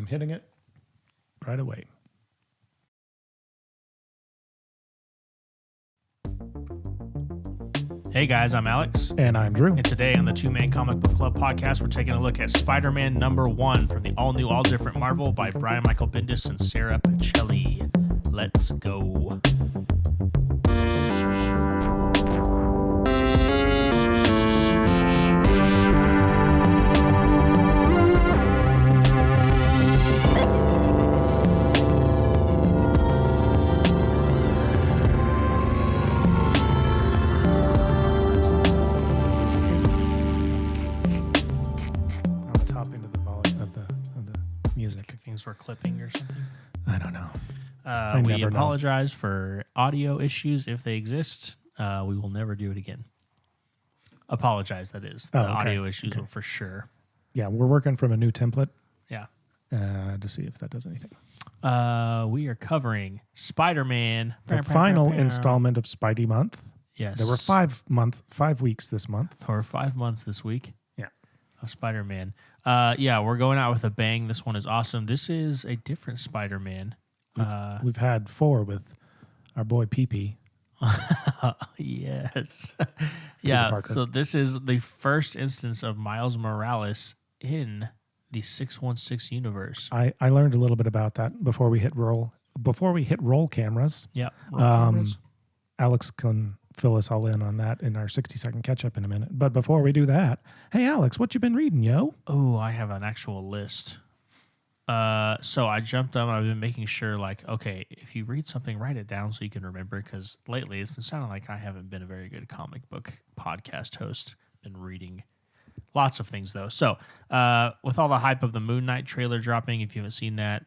hitting it right away. Hey guys, I'm Alex. And I'm Drew. And today on the Two Man Comic Book Club podcast, we're taking a look at Spider-Man #1 from the all-new, all-different Marvel by Brian Michael Bendis and Sara Pichelli. Let's go. Things were clipping or something. I don't know. We apologize for audio issues if they exist. We will never do it again. Apologize, that is. The audio issues will for sure. Yeah, we're working from a new template. Yeah. To see if that does anything. We are covering Spider-Man. The final installment of Spidey Month. Yes. There were 5 weeks this month. Or 5 months this week. Yeah. Of Spider-Man. We're going out with a bang. This one is awesome. This is a different Spider-Man. We've had 4 with our boy Petit. Yes. Yeah, so this is the first instance of Miles Morales in the 616 universe. I learned a little bit about that before we hit roll. Before we hit roll cameras. Yeah. Cameras. Alex can fill us all in on that in our 60-second catch-up in a minute. But before we do that, hey, Alex, what you been reading, yo? Oh, I have an actual list. So I jumped up and I've been making sure, okay, if you read something, write it down so you can remember, because lately it's been sounding like I haven't been a very good comic book podcast host. Been reading lots of things, though. So with all the hype of the Moon Knight trailer dropping, if you haven't seen that,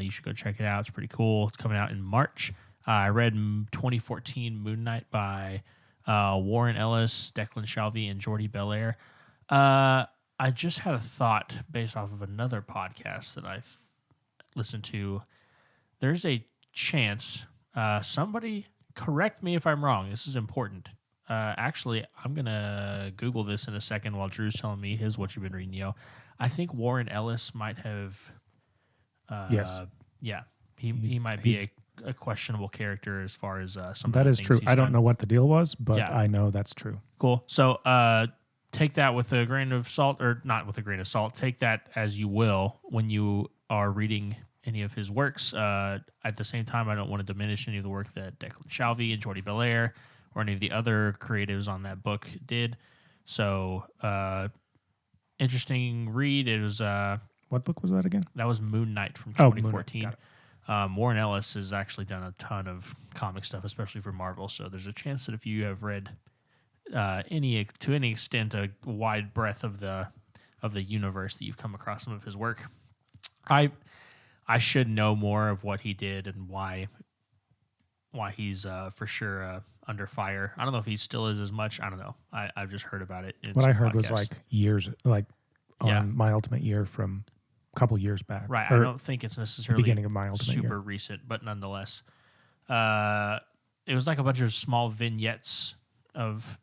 you should go check it out. It's pretty cool. It's coming out in March. I read 2014 Moon Knight by Warren Ellis, Declan Shalvey, and Jordi Belair. I just had a thought based off of another podcast that I've listened to. There's a chance, somebody correct me if I'm wrong. This is important. Actually, I'm going to Google this in a second while Drew's telling me his What You've Been Reading, yo. I think Warren Ellis might have... yes. Yeah, he might be a questionable character as far as some of the that is things true. he's I don't done. know what the deal was, but Yeah. I know that's true. Cool. So take that with a grain of salt, or not with a grain of salt. Take that as you will when you are reading any of his works. At the same time, I don't want to diminish any of the work that Declan Shalvey and Jordi Belair or any of the other creatives on that book did. So interesting read. It was... what book was that again? That was Moon Knight from 2014. Got it. Warren Ellis has actually done a ton of comic stuff, especially for Marvel. So there's a chance that if you have read to any extent a wide breadth of the universe, that you've come across some of his work. I should know more of what he did and why he's for sure under fire. I don't know if he still is as much. I don't know. I've just heard about it. What I heard was years, on My Ultimate Year from a couple years back. Right. I don't think it's necessarily beginning of My Ultimate super Year. recent, but nonetheless, it was like a bunch of small vignettes of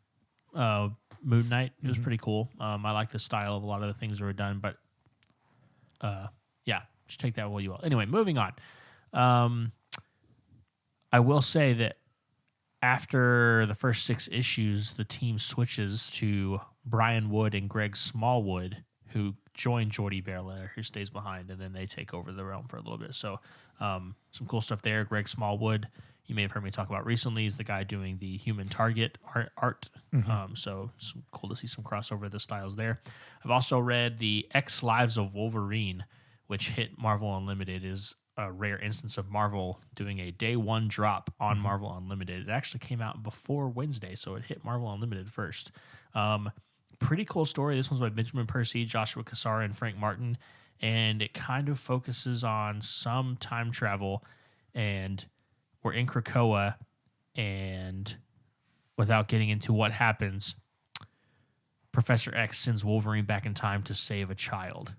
Moon Knight. It was pretty cool. I like the style of a lot of the things that were done, but just take that while you will. Anyway, moving on. I will say that after the first 6 issues, the team switches to Brian Wood and Greg Smallwood, who join Jordi Belair, who stays behind, and then they take over the realm for a little bit. So some cool stuff there. Greg Smallwood, you may have heard me talk about recently, is the guy doing the Human Target art. So cool to see some crossover of the styles there. I've also read the X Lives of Wolverine, which hit Marvel Unlimited. Is a rare instance of Marvel doing a day 1 drop on Marvel Unlimited. It actually came out before Wednesday, so it hit Marvel Unlimited first. Pretty cool story. This one's by Benjamin Percy, Joshua Cassara, and Frank Martin, and it kind of focuses on some time travel, and we're in Krakoa, and without getting into what happens, Professor X sends Wolverine back in time to save a child.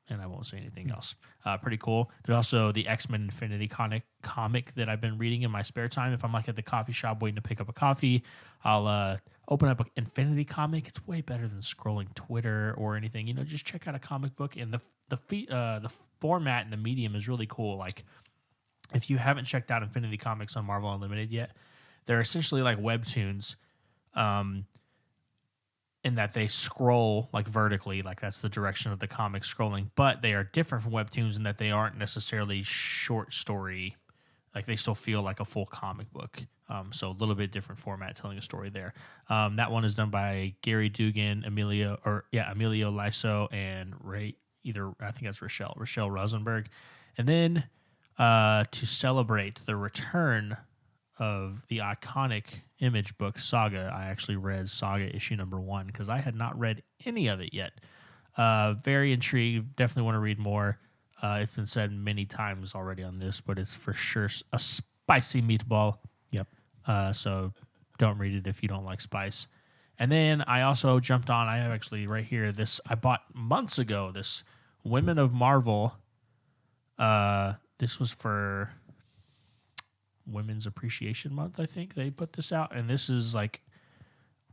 And I won't say anything else. Pretty cool. There's also the X-Men Infinity comic that I've been reading in my spare time. If I'm at the coffee shop waiting to pick up a coffee, I'll open up an Infinity comic. It's way better than scrolling Twitter or anything. Just check out a comic book. And the format and the medium is really cool. Like, if you haven't checked out Infinity Comics on Marvel Unlimited yet, they're essentially like webtoons, in that they scroll like vertically, like that's the direction of the comic scrolling. But they are different from webtoons in that they aren't necessarily short story. Like, they still feel like a full comic book. So a little bit different format telling a story there. That one is done by Gary Dugan, Emilio Liso, and I think that's Rochelle Rosenberg. And then to celebrate the return of the iconic Image book Saga, I actually read Saga issue number 1 because I had not read any of it yet. Very intrigued. Definitely want to read more. It's been said many times already on this, but it's for sure a spicy meatball. Yep. So don't read it if you don't like spice. And then I also jumped on, I have actually right here, this I bought months ago, this Women of Marvel. This was for Women's Appreciation Month, I think they put this out. And this is like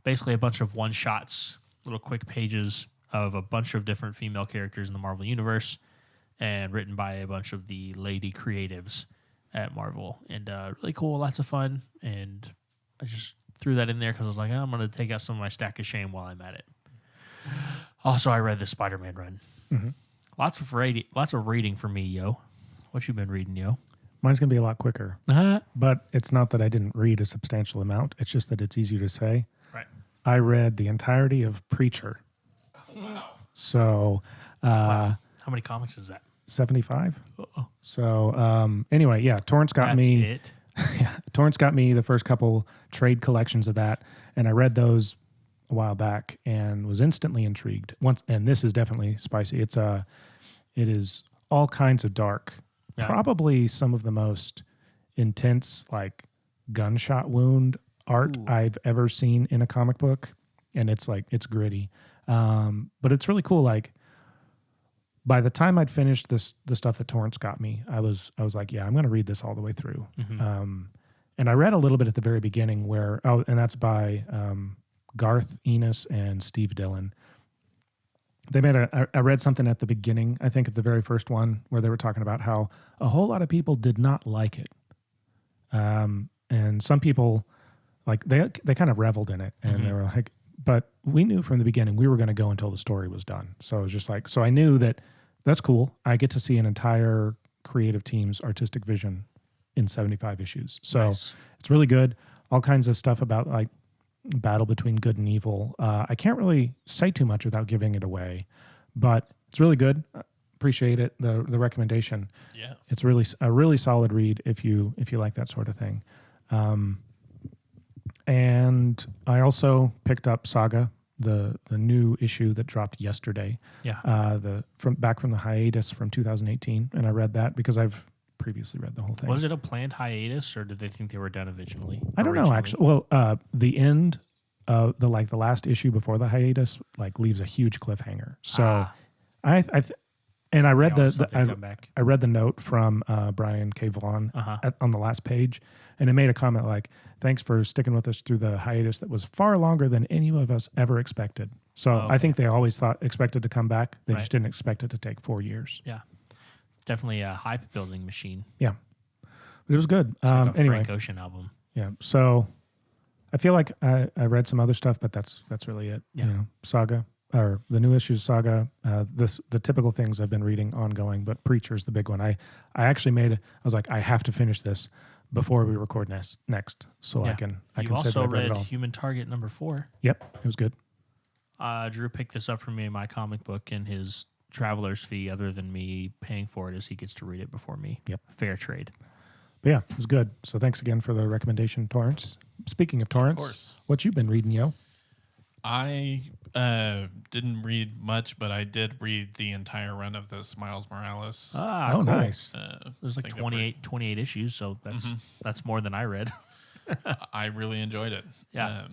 basically a bunch of one-shots, little quick pages of a bunch of different female characters in the Marvel Universe, and written by a bunch of the lady creatives at Marvel. And really cool, lots of fun. And I just threw that in there because I was like, I'm going to take out some of my stack of shame while I'm at it. Also, I read the Spider-Man run. Mm-hmm. Lots of reading for me, yo. What you been reading, yo? Mine's going to be a lot quicker. But it's not that I didn't read a substantial amount. It's just that it's easier to say. Right. I read the entirety of Preacher. Wow. So, Wow. How many comics is that? 75. Uh-oh. So, anyway, yeah, Torrance got me. It. Yeah, Torrance got me the first couple trade collections of that, and I read those a while back and was instantly intrigued. And this is definitely spicy. It is all kinds of dark. Yeah. Probably some of the most intense, like gunshot wound art I've ever seen in a comic book, and it's gritty, but it's really cool. Like, by the time I'd finished the stuff that Torrance got me, I was like, yeah, I'm going to read this all the way through. Mm-hmm. And I read a little bit at the very beginning and that's by Garth Ennis and Steve Dillon. They made I read something at the beginning, I think, of the very first one, where they were talking about how a whole lot of people did not like it. And some people, like, they kind of reveled in it, and they were like, but we knew from the beginning we were going to go until the story was done. So it was just like, so I knew that's cool. I get to see an entire creative team's artistic vision in 75 issues. So Nice. It's really good. All kinds of stuff about, like, battle between good and evil. I can't really say too much without giving it away, but it's really good. Appreciate it. The recommendation. Yeah. It's really a really solid read if you like that sort of thing. And I also picked up Saga, the new issue that dropped yesterday. Yeah. From the hiatus from 2018, and I read that because I've previously read the whole thing. Was it a planned hiatus, or did they think they were done eventually? I don't know, actually. Well, the end, the last issue before the hiatus, like, leaves a huge cliffhanger. So I read I read the note from Brian K. Vaughan on the last page, and it made a comment like, "Thanks for sticking with us through the hiatus that was far longer than any of us ever expected." So I think they always expected to come back. They just didn't expect it to take 4 years. Yeah. Definitely a hype building machine. Yeah, but it was good. It's like a anyway, Frank Ocean album. yeah. So I feel like I read some other stuff, but that's really it. Yeah. You know, Saga, or the new issues of Saga. The typical things I've been reading ongoing, but Preacher's the big one. I actually I was like, I have to finish this before we record next, so I can You say also that I've read it read all. Human Target number 4. Yep, it was good. Drew picked this up for me in my comic book, and his traveler's fee, other than me paying for it, is he gets to read it before me. Yep. Fair trade. But yeah, it was good. So thanks again for the recommendation, Torrance. Speaking of Torrance, course. what you been reading, yo? I didn't read much, but I did read the entire run of this Miles Morales. Ah, Oh, cool. nice. There's like thing that 28 issues, so that's more than I read. I really enjoyed it. Yeah.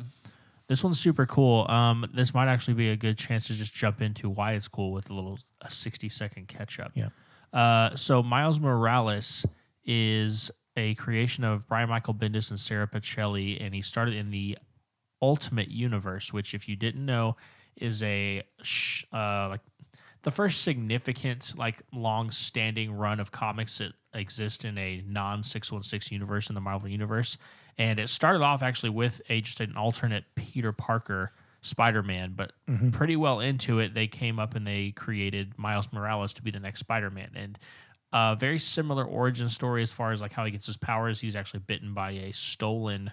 This one's super cool. This might actually be a good chance to just jump into why it's cool with a 60-second catch-up. Yeah. So Miles Morales is a creation of Brian Michael Bendis and Sara Pichelli, and he started in the Ultimate Universe, which, if you didn't know, is a the first significant, like, long-standing run of comics that exist in a non-616 universe in the Marvel Universe. And it started off actually with just an alternate Peter Parker Spider-Man, but pretty well into it, they came up and they created Miles Morales to be the next Spider-Man. And very similar origin story as far as like how he gets his powers. He's actually bitten by a stolen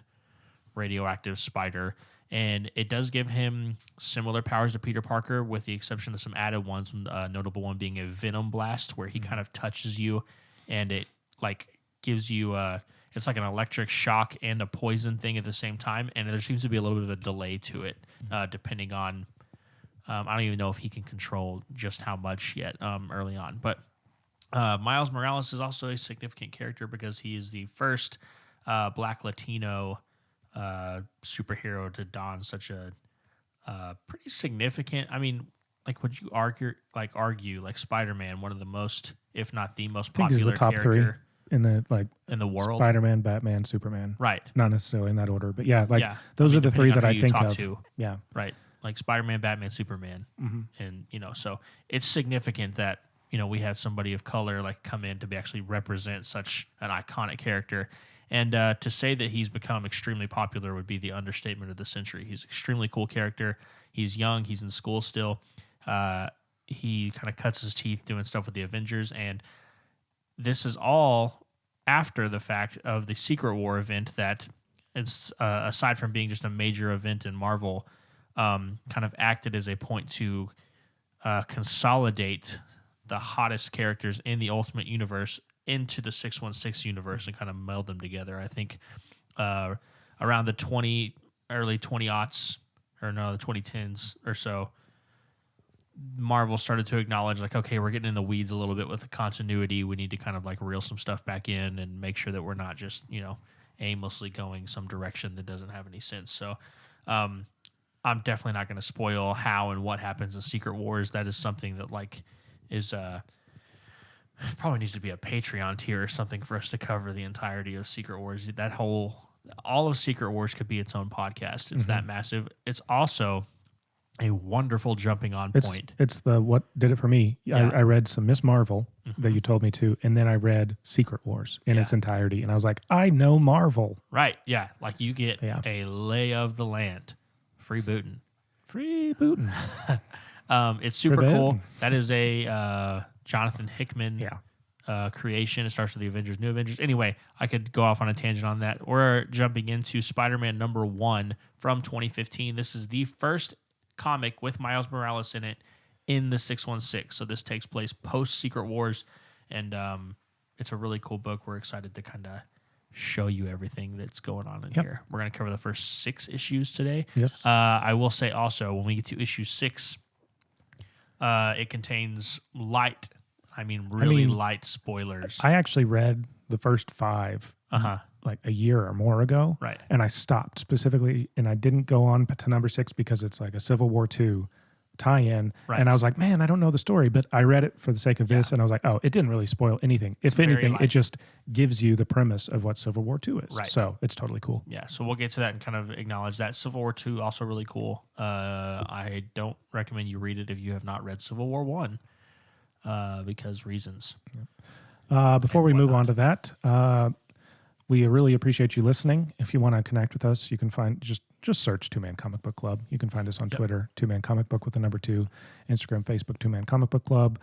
radioactive spider, and it does give him similar powers to Peter Parker, with the exception of some added ones. Notable one being a venom blast, where he kind of touches you, and it like gives you it's like an electric shock and a poison thing at the same time. And there seems to be a little bit of a delay to it, depending on. I don't even know if he can control just how much yet early on, but. Miles Morales is also a significant character because he is the first Black Latino superhero to don such a pretty significant. I mean, like, would you argue like Spider-Man, one of the most, if not the most popular, I think he's the top character three in the world. Spider-Man, Batman, Superman. Right. Not necessarily in that order, but those are the three that I think of. Yeah. Right. Like Spider-Man, Batman, Superman, and so it's significant that. We had somebody of color like come in to actually represent such an iconic character. And to say that he's become extremely popular would be the understatement of the century. He's an extremely cool character. He's young. He's in school still. He kind of cuts his teeth doing stuff with the Avengers. And this is all after the fact of the Secret War event that is, aside from being just a major event in Marvel, kind of acted as a point to consolidate the hottest characters in the Ultimate Universe into the 616 universe and kind of meld them together. I think around the early 2010s or so, Marvel started to acknowledge like, okay, we're getting in the weeds a little bit with the continuity. We need to kind of like reel some stuff back in and make sure that we're not just, aimlessly going some direction that doesn't have any sense. So I'm definitely not going to spoil how and what happens in Secret Wars. That is something that like is probably needs to be a Patreon tier or something for us to cover the entirety of Secret Wars. All of Secret Wars could be its own podcast. It's that massive. It's also a wonderful jumping on point. It's what did it for me. Yeah. I read some Miss Marvel that you told me to, and then I read Secret Wars in its entirety, and I was like, I know Marvel. Right, yeah. Like you get a lay of the land. Free bootin'. It's super cool. That is a Jonathan Hickman creation. It starts with the Avengers, New Avengers. Anyway, I could go off on a tangent on that. We're jumping into Spider-Man #1 from 2015. This is the first comic with Miles Morales in it in the 616. So this takes place post Secret Wars, and it's a really cool book. We're excited to kind of show you everything that's going on in here. We're going to cover the first 6 issues today. Yes. I will say also, when we get to issue 6, it contains light spoilers. I actually read the first 5 like a year or more ago. Right. And I stopped specifically, and I didn't go on to number 6 because it's like a Civil War II tie-in. Right. And I was like, man, I don't know the story, but I read it for the sake of this, and I was like, oh, it didn't really spoil anything. If anything, it just gives you the premise of what Civil War II is. Right. So it's totally cool. Yeah, so we'll get to that and kind of acknowledge that. Civil War II, also really cool. I don't recommend you read it if you have not read Civil War I, because reasons. Before we move on to that, we really appreciate you listening. If you want to connect with us, you can find just search 2-Man Comic Book Club. You can find us on Twitter, 2-Man Comic Book with the number 2, Instagram, Facebook, 2-Man Comic Book Club.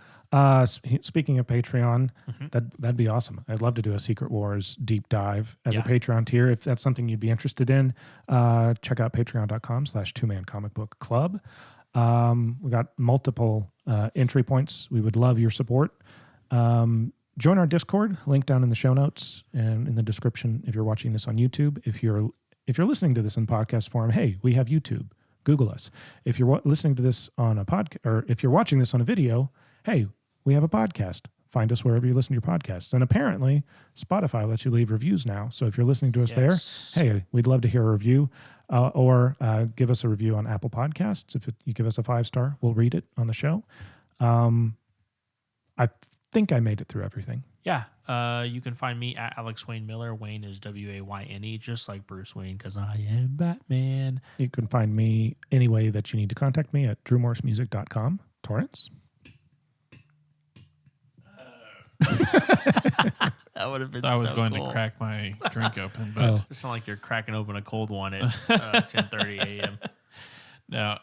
Speaking of Patreon, that'd be awesome. I'd love to do a Secret Wars deep dive as a Patreon tier. If that's something you'd be interested in, check out patreon.com/2-Man Comic Book Club. We got multiple entry points. We would love your support. Join our Discord, link down in the show notes and in the description if you're watching this on YouTube. If you're listening to this in podcast form, hey, we have YouTube. Google us. If you're listening to this on a podcast, or if you're watching this on a video, hey, we have a podcast. Find us wherever you listen to your podcasts. And apparently, Spotify lets you leave reviews now. So if you're listening to us there, hey, we'd love to hear a review. Or give us a review on Apple Podcasts. If you give us a 5-star, we'll read it on the show. I think I made it through everything. Yeah. You can find me at Alex Wayne Miller. Wayne is Wayne, just like Bruce Wayne, because I am Batman. You can find me any way that you need to contact me at drewmorrismusic.com. Torrance? That would have been. I was so going cool. to crack my drink open, but Oh. It's not like you're cracking open a cold one at 10:30 a.m. no.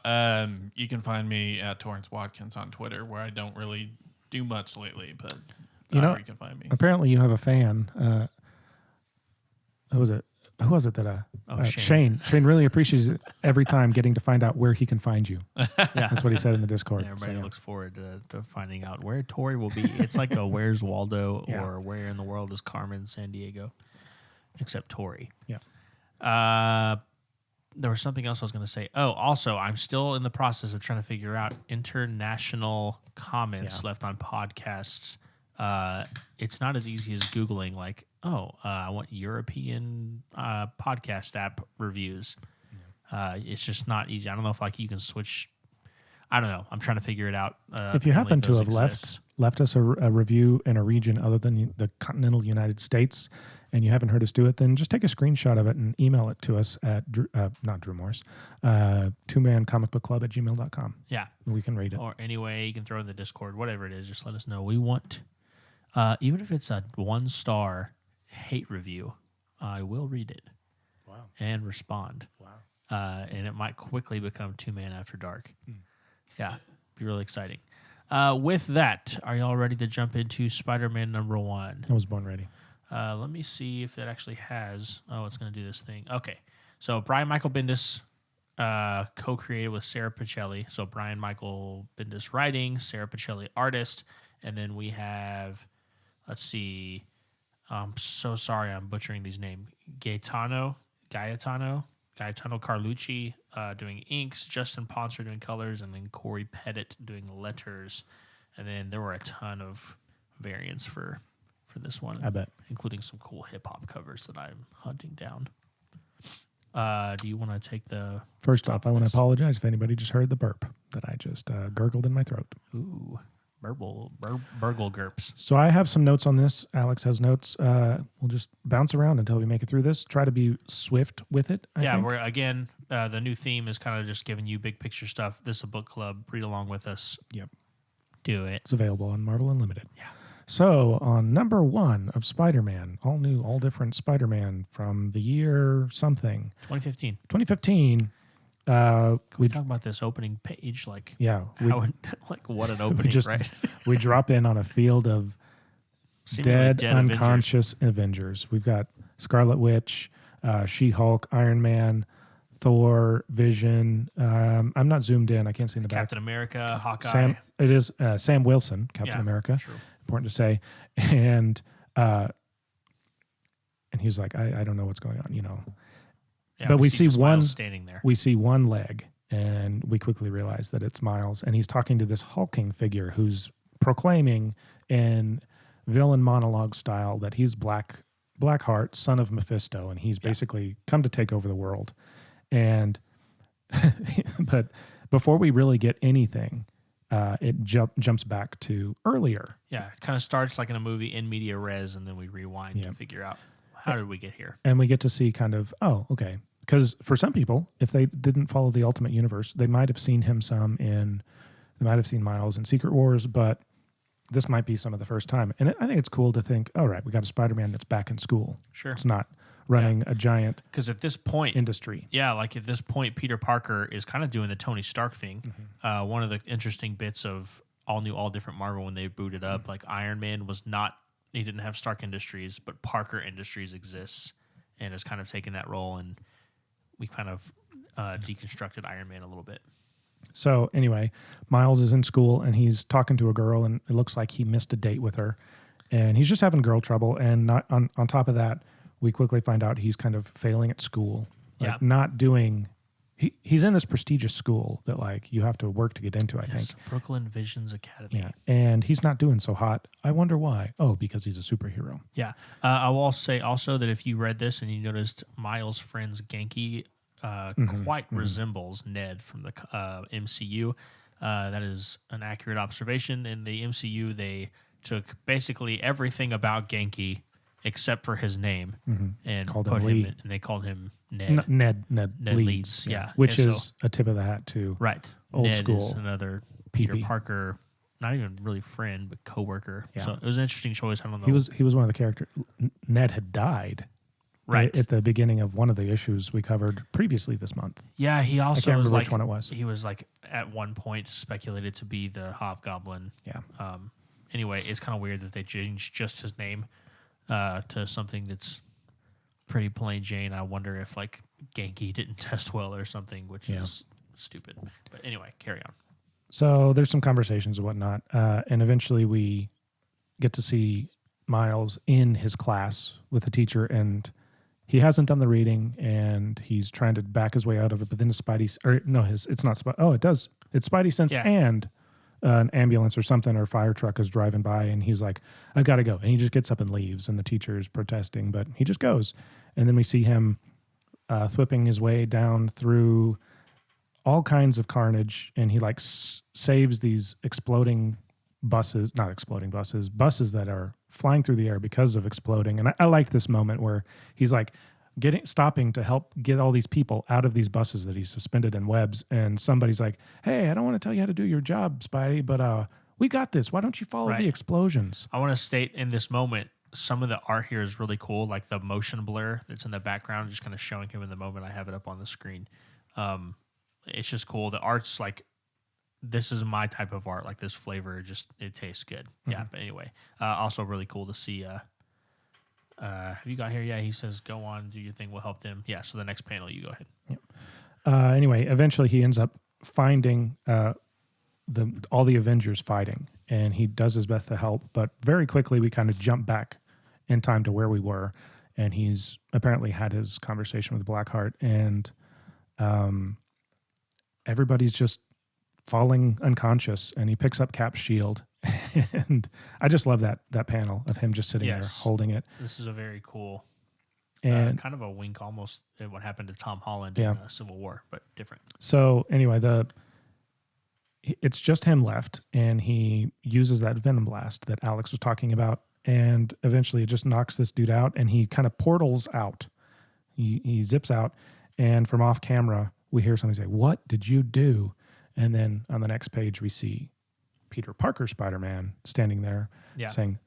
You can find me at Torrance Watkins on Twitter, where I don't really do much lately, but You know, where you can find me. Apparently, you have a fan. Who was it? Who was it that? Shane. Shane really appreciates it every time getting to find out where he can find you. Yeah, That's what he said in the Discord. And everybody So, yeah. looks forward to finding out where Tori will be. It's like a Where's Waldo Yeah. or Where in the World is Carmen San Diego, except Tori. Yeah. There was something else I was going to say. Oh, also, I'm still in the process of trying to figure out international comments left on podcasts. It's not as easy as Googling, like, I want European podcast app reviews. It's just not easy. I don't know if like you can switch. I don't know. I'm trying to figure it out. If you happen to those have exist. left us a review in a region other than the continental United States, and you haven't heard us do it, then just take a screenshot of it and email it to us at not Drew Morse, 2mancomicbookclub@gmail.com. Yeah. We can read it. Or anyway, you can throw in the Discord, whatever it is. Just let us know. We want, even if it's a 1-star hate review, I will read it. Wow. And respond. Wow. And it might quickly become 2-Man After Dark. Hmm. Yeah, be really exciting. With that, are y'all ready to jump into Spider-Man #1? I was born ready. Let me see if it actually has. Oh, it's going to do this thing. Okay. So Brian Michael Bendis co-created with Sara Pichelli. So Brian Michael Bendis writing, Sara Pichelli artist. And then we have, let's see. I'm so sorry I'm butchering these names. Gaetano Carlucci doing inks, Justin Ponsor doing colors, and then Cory Petit doing letters. And then there were a ton of variants for this one. I bet. Including some cool hip-hop covers that I'm hunting down. Do you want to take the... First off, I want to this? apologize if anybody just heard the burp that I just gurgled in my throat. Ooh, burgle gurps. So I have some notes on this. Alex has notes. We'll just bounce around until we make it through this. Try to be swift with it. I think. We're again, the new theme is kind of just giving you big picture stuff. This is a book club. Read along with us. Yep. Do it. It's available on Marvel Unlimited. Yeah. So on #1 of Spider-Man, all new, all different Spider-Man from the year something, 2015. 2015. We talk about this opening page, like like what an opening, just, right? We drop in on a field of Seemingly dead unconscious Avengers. We've got Scarlet Witch, She-Hulk, Iron Man, Thor, Vision. I'm not zoomed in. I can't see in the back. Captain America, Hawkeye. It is Sam Wilson, Captain America. True. Important to say. And he's like, I don't know what's going on, Yeah, but we see just one Miles standing there. We see one leg, and we quickly realize that it's Miles, and he's talking to this hulking figure who's proclaiming in villain monologue style that he's Blackheart, son of Mephisto, and he's basically come to take over the world. And but before we really get anything, it jumps back to earlier. Yeah, it kind of starts like in a movie in media res, and then we rewind to figure out how did we get here. And we get to see kind of, okay. Because for some people, if they didn't follow the Ultimate Universe, they might have seen him they might have seen Miles in Secret Wars, but this might be some of the first time. And I think it's cool to think, all right, we got a Spider-Man that's back in school. Sure. It's not running a giant Because at this point, industry. yeah, like at this point, Peter Parker is kind of doing the Tony Stark thing. Mm-hmm. One of the interesting bits of all new, all different Marvel when they booted up, like Iron Man was not, he didn't have Stark Industries, but Parker Industries exists and has kind of taken that role, and we kind of deconstructed Iron Man a little bit. So anyway, Miles is in school and he's talking to a girl, and it looks like he missed a date with her, and he's just having girl trouble. And not on top of that, we quickly find out he's kind of failing at school, like not doing. He's in this prestigious school that like you have to work to get into. I think Brooklyn Visions Academy. Yeah, and he's not doing so hot. I wonder why. Oh, because he's a superhero. Yeah. I will say also that if you read this and you noticed Miles' friend's Genki quite resembles Ned from the MCU. That is an accurate observation. In the MCU, they took basically everything about Genki except for his name and Called put him him Lee. in, and they called him Ned. Ned Leeds, Leeds. yeah. Which And is a tip of the hat to Right. old Ned school is another Peter PP. Parker not even really friend, but coworker. Yeah. So it was an interesting choice. I don't know. He was one of the characters. Ned had died right at the beginning of one of the issues we covered previously this month. Yeah, he also I can't was remember like which one it was. he was like at one point speculated to be the Hobgoblin. Yeah. Anyway, it's kind of weird that they changed just his name to something that's pretty plain Jane. I wonder if like Genki didn't test well or something, which is stupid. But anyway, carry on. So there's some conversations and whatnot, and eventually we get to see Miles in his class with the teacher, and he hasn't done the reading, and he's trying to back his way out of it. But then his Spidey, or no, it's not Spidey. Oh, it does. It's Spidey sense and an ambulance or something or a fire truck is driving by, and he's like, "I gotta go," and he just gets up and leaves, and the teacher is protesting, but he just goes, and then we see him thwipping his way down through all kinds of carnage, and he like saves these exploding buses, not exploding buses, buses that are flying through the air because of exploding. And I liked this moment where he's like stopping to help get all these people out of these buses that he's suspended in webs. And somebody's like, "Hey, I don't want to tell you how to do your job, Spidey, but we got this. Why don't you follow the explosions?" I want to state in this moment, some of the art here is really cool, like the motion blur that's in the background, just kind of showing him in the moment. I have it up on the screen. It's just cool. The art's like, this is my type of art. Like this flavor, just it tastes good. Mm-hmm. Yeah. But anyway, also really cool to see. Have you got here? Yeah. He says, "Go on, do your thing. We'll help them." Yeah. So the next panel, you go ahead. Yep. Anyway, eventually he ends up finding all the Avengers fighting, and he does his best to help. But very quickly, we kind of jump back in time to where we were, and he's apparently had his conversation with Blackheart, and everybody's just falling unconscious, and he picks up Cap's shield. And I just love that panel of him just sitting there holding it. This is a very cool and kind of a wink almost at what happened to Tom Holland in Civil War, but different. So anyway, it's just him left, and he uses that venom blast that Alex was talking about, and eventually it just knocks this dude out, and he kind of portals out. He zips out, and from off camera, we hear somebody say, "What did you do?" And then on the next page, we see Peter Parker Spider-Man standing there saying,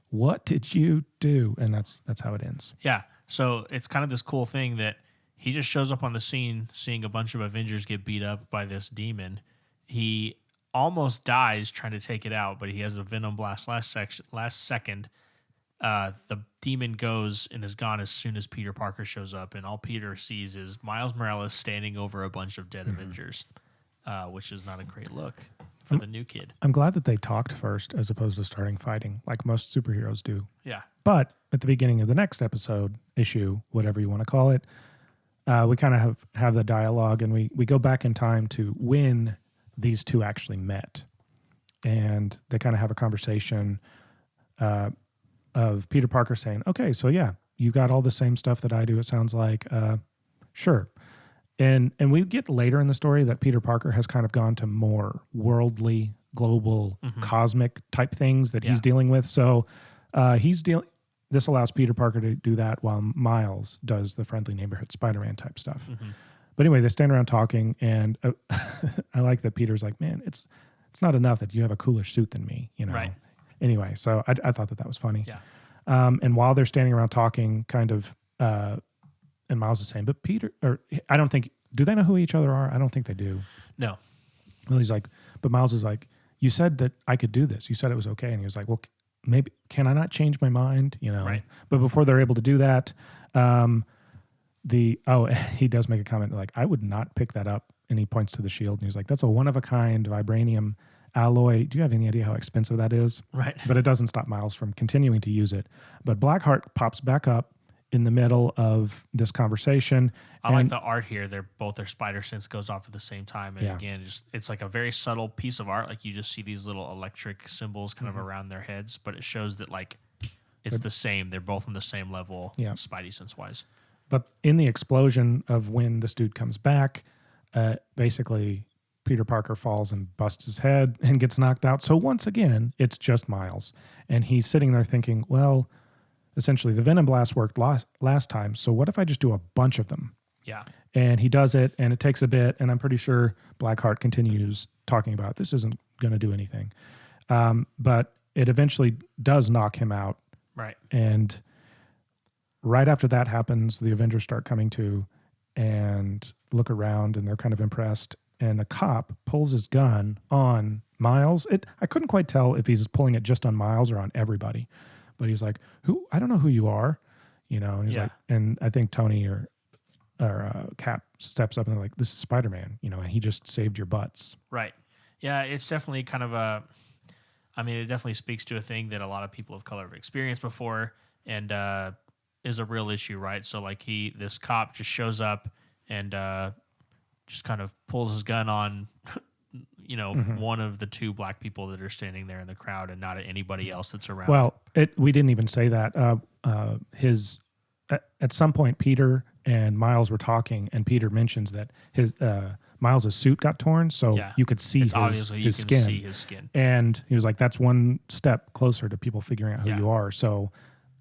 "What did you do?" And that's how it ends. Yeah. So it's kind of this cool thing that he just shows up on the scene, seeing a bunch of Avengers get beat up by this demon. He almost dies trying to take it out, but he has a venom blast last second. The demon goes and is gone as soon as Peter Parker shows up, and all Peter sees is Miles Morales standing over a bunch of dead Avengers, which is not a great look for the new kid. I'm glad that they talked first as opposed to starting fighting like most superheroes do. Yeah. But at the beginning of the next issue, whatever you want to call it, we kind of have the dialogue, and we go back in time to when these two actually met. And they kind of have a conversation of Peter Parker saying, "Okay, so yeah, you got all the same stuff that I do, it sounds like. Sure." And we get later in the story that Peter Parker has kind of gone to more worldly, global, cosmic type things that he's dealing with. So this allows Peter Parker to do that while Miles does the friendly neighborhood Spider-Man type stuff. Mm-hmm. But anyway, they stand around talking, and I like that Peter's like, "Man, it's not enough that you have a cooler suit than me, you know." Right. Anyway, so I thought that was funny. Yeah. And while they're standing around talking, kind of, and Miles is saying, "But Peter," or I don't think, do they know who each other are? I don't think they do. No. Well, he's like, but Miles is like, "You said that I could do this. You said it was okay." And he was like, "Well, maybe, can I not change my mind?" You know? Right. But before they're able to do that, he does make a comment like, "I would not pick that up." And he points to the shield, and he's like, "That's a one-of-a-kind vibranium alloy. Do you have any idea how expensive that is?" Right. But it doesn't stop Miles from continuing to use it. But Blackheart pops back up in the middle of this conversation. I like the art here. Their spider sense goes off at the same time. And again, it's like a very subtle piece of art. Like you just see these little electric symbols kind of around their heads, but it shows that like it's the same. They're both on the same level, Spidey sense wise. But in the explosion of when this dude comes back, basically Peter Parker falls and busts his head and gets knocked out. So once again, it's just Miles. And he's sitting there thinking, well, essentially the Venom Blast worked last time, so what if I just do a bunch of them? Yeah. And he does it, and it takes a bit, and I'm pretty sure Blackheart continues talking about this isn't going to do anything. But it eventually does knock him out. Right. And right after that happens, the Avengers start coming to and look around, and they're kind of impressed. And a cop pulls his gun on Miles. I couldn't quite tell if he's pulling it just on Miles or on everybody, but he's like, "Who? I don't know who you are," And he's like, and I think Tony or Cap steps up and they're like, "This is Spider-Man," and he just saved your butts. Right. Yeah, it's definitely kind of it definitely speaks to a thing that a lot of people of color have experienced before, and is a real issue, right? So like this cop just shows up and just kind of pulls his gun on, one of the two black people that are standing there in the crowd, and not anybody else that's around. Well, we didn't even say that. At some point, Peter and Miles were talking, and Peter mentions that his Miles's suit got torn, so you could see his skin. See his skin, and he was like, "That's one step closer to people figuring out who you are." So,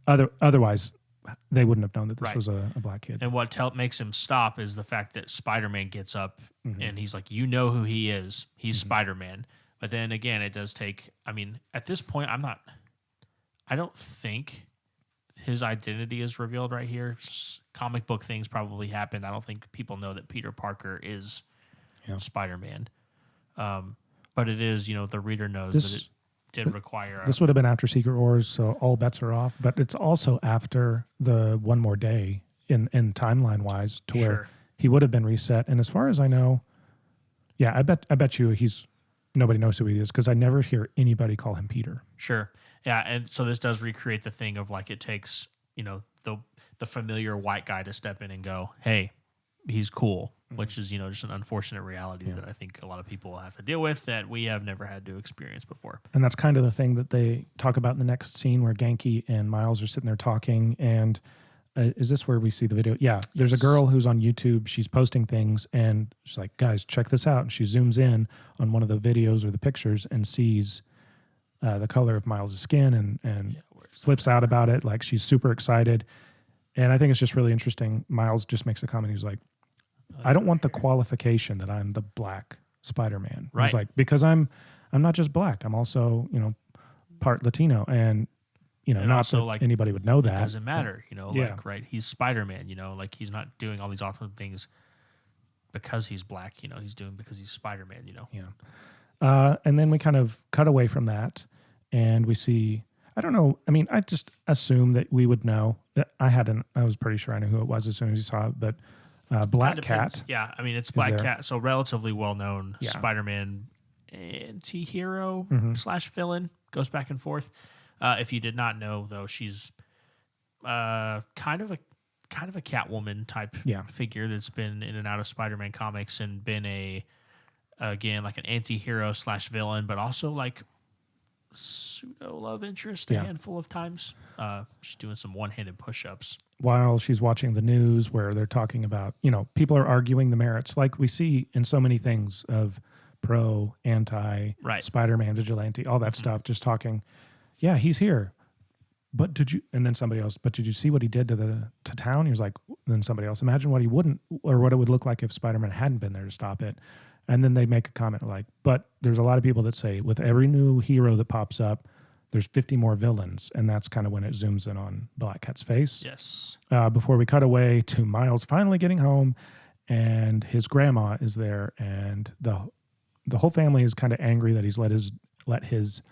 otherwise, they wouldn't have known that this was a black kid. And what makes him stop is the fact that Spider-Man gets up and he's like, "You know who he is? He's Spider-Man." But then again, it does take. I mean, at this point, I don't think his identity is revealed right here. Comic book things probably happened. I don't think people know that Peter Parker is Spider-Man. But it is, the reader knows that it did require. This would have been after Secret Wars, so all bets are off. But it's also after the One More Day in timeline wise, to where he would have been reset. And as far as I know, I bet you nobody knows who he is, because I never hear anybody call him Peter. Sure. Yeah, and so this does recreate the thing of like it takes, the familiar white guy to step in and go, "Hey, he's cool," which is, just an unfortunate reality that I think a lot of people have to deal with that we have never had to experience before. And that's kind of the thing that they talk about in the next scene, where Genki and Miles are sitting there talking. And is this where we see the video? Yeah, there's a girl who's on YouTube. She's posting things, and she's like, "Guys, check this out." And she zooms in on one of the videos or the pictures and sees the color of Miles' skin and flips out about it. Like, she's super excited. And I think it's just really interesting. Miles just makes a comment. He's like, "I don't want the qualification that I'm the black Spider-Man." Right. He's like, "Because I'm not just black. I'm also, part Latino." And, And not also, that like, anybody would know that. It doesn't matter, right? He's Spider-Man, like he's not doing all these awesome things because he's black, he's doing because he's Spider-Man, Yeah. And then we kind of cut away from that, and we see, I don't know. I mean, I just assume that we would know. I was pretty sure I knew who it was as soon as you saw it, but Black Cat. Yeah, I mean, it's Black Cat, so relatively well-known Spider-Man anti-hero / villain, goes back and forth. If you did not know, though, she's kind of a Catwoman type figure that's been in and out of Spider-Man comics and been like an anti-hero / villain, but also like pseudo love interest a handful of times. Just doing some one-handed push-ups while she's watching the news, where they're talking about, people are arguing the merits, like we see in so many things of pro, anti, Spider-Man, vigilante, all that stuff, just talking. Yeah, he's here. But did you see what he did to town? He was like, then somebody else, imagine what he wouldn't, or what it would look like if Spider-Man hadn't been there to stop it. And then they make a comment like, but there's a lot of people that say with every new hero that pops up, there's 50 more villains. And that's kind of when it zooms in on Black Cat's face. Yes. Before we cut away to Miles finally getting home, and his grandma is there, and the whole family is kind of angry that he's let his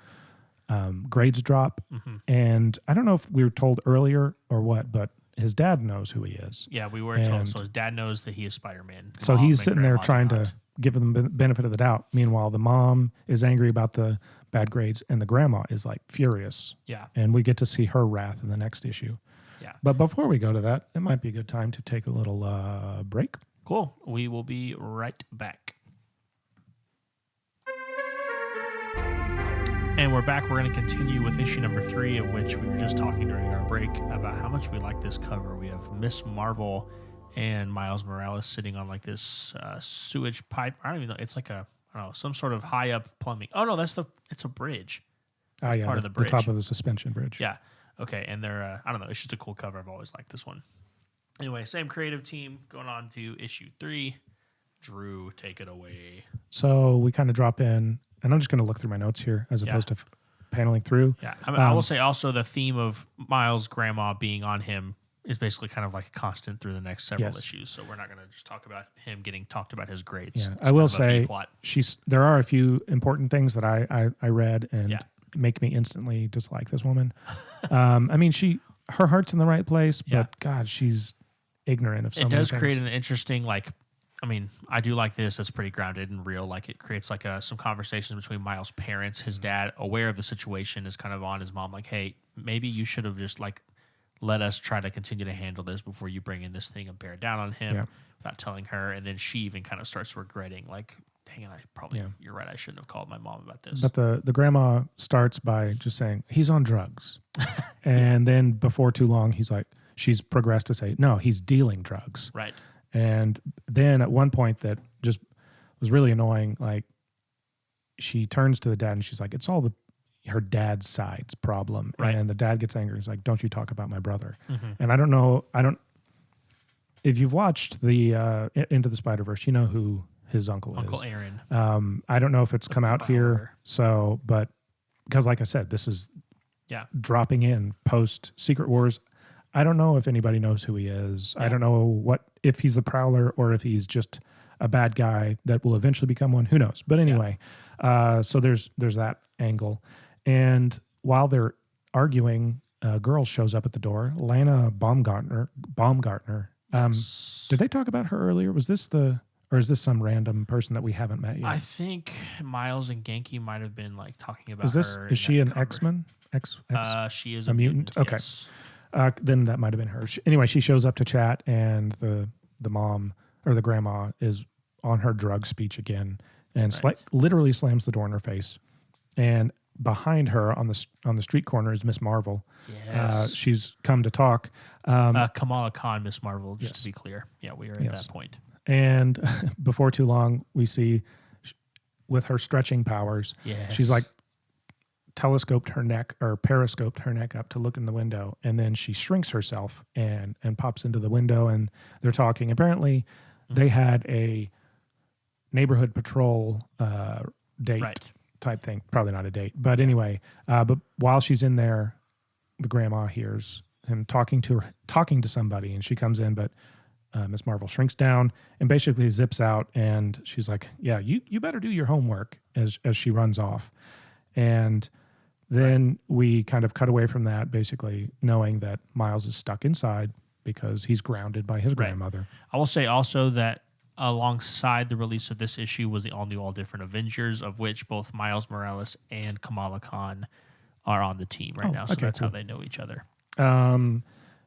grades drop. And I don't know if we were told earlier or what, but his dad knows who he is. Yeah, we were told. So his dad knows that he is Spider-Man. So he's sitting there trying to give them the benefit of the doubt. Meanwhile, the mom is angry about the bad grades, and the grandma is like furious. Yeah. And we get to see her wrath in the next issue. Yeah. But before we go to that, it might be a good time to take a little break. Cool. We will be right back. And we're back. We're going to continue with issue number 3, of which we were just talking during our break about how much we like this cover. We have Miss Marvel and Miles Morales sitting on like this sewage pipe. I don't even know. It's like some sort of high up plumbing. Oh no, it's a bridge. Part of the bridge. The top of the suspension bridge. Yeah. Okay. And they're, I don't know. It's just a cool cover. I've always liked this one. Anyway, same creative team going on to issue 3. Drew, take it away. So we kind of drop in. and I'm just going to look through my notes here as Yeah. opposed to paneling through. Yeah, I mean, I will say also the theme of Miles' grandma being on him is basically kind of like a constant through the next several Yes. issues. So we're not going to just talk about him getting talked about his grades. Yeah, It's I will kind of a say B-plot. there are a few important things that I read and Yeah. make me instantly dislike this woman. I mean, her heart's in the right place, but Yeah. God, she's ignorant of so It many does things. create an interesting, like, I mean, I do like this. It's pretty grounded and real. Like, it creates like some conversations between Miles' parents. His dad, aware of the situation, is kind of on his mom, like, hey, maybe you should have just like let us try to continue to handle this before you bring in this thing and bear down on him Yeah. without telling her. And then she even kind of starts regretting, like, dang it, you're right. I shouldn't have called my mom about this. But the grandma starts by just saying he's on drugs, and then before too long, she's progressed to say no, he's dealing drugs. Right. And then at one point that just was really annoying, like she turns to the dad and she's like, it's all her dad's side's problem. Right. And the dad gets angry. He's like, don't you talk about my brother. Mm-hmm. And if you've watched the Into the Spider-Verse, you know who his uncle Uncle is. Aaron. I don't know if it's come out Prowler. here. But because like I said, this is Yeah. dropping in post Secret Wars. I don't know if anybody knows who he is. Yeah. I don't know if he's the Prowler or if he's just a bad guy that will eventually become one. Who knows? But anyway, so there's that angle. And while they're arguing, a girl shows up at the door. Lana Baumgartner. Did they talk about her earlier? Was this or is this some random person that we haven't met yet? I think Miles and Genki might have been like talking about her. Is she an cover. X-Men? She is a mutant? Okay. Yes. Then that might have been her. Anyway, she shows up to chat, and the mom or the grandma is on her drug speech again, and Right. literally slams the door in her face. And behind her on the street corner is Miss Marvel. Yes. She's come to talk. Kamala Khan, Miss Marvel, just Yes. to be clear. Yeah, we are at Yes. that point. And before too long, we see with her stretching powers, Yes. she's like periscoped her neck up to look in the window, and then she shrinks herself and pops into the window, and they're talking. Apparently they had a neighborhood patrol date Right. type thing. Probably not a date, but anyway, but while she's in there, the grandma hears him talking to somebody, and she comes in, but Miss Marvel shrinks down and basically zips out, and she's like, yeah, you better do your homework, as she runs off. And then we kind of cut away from that, basically knowing that Miles is stuck inside because he's grounded by his grandmother. I will say also that alongside the release of this issue was the all-new, all-different Avengers, of which both Miles Morales and Kamala Khan are on the team right now. So okay, that's cool. how they know each other. Then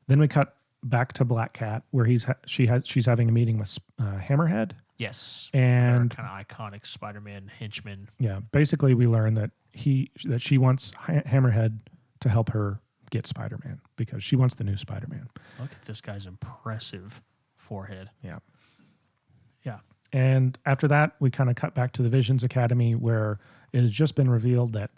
we cut back to Black Cat, where she's having a meeting with Hammerhead. Yes. And kind of iconic Spider-Man henchman. yeah, basically we learn that she wants Hammerhead to help her get Spider-Man because she wants the new Spider-Man. Look at this guy's impressive forehead. Yeah. Yeah. And after that, we kind of cut back to the Visions Academy, where it has just been revealed that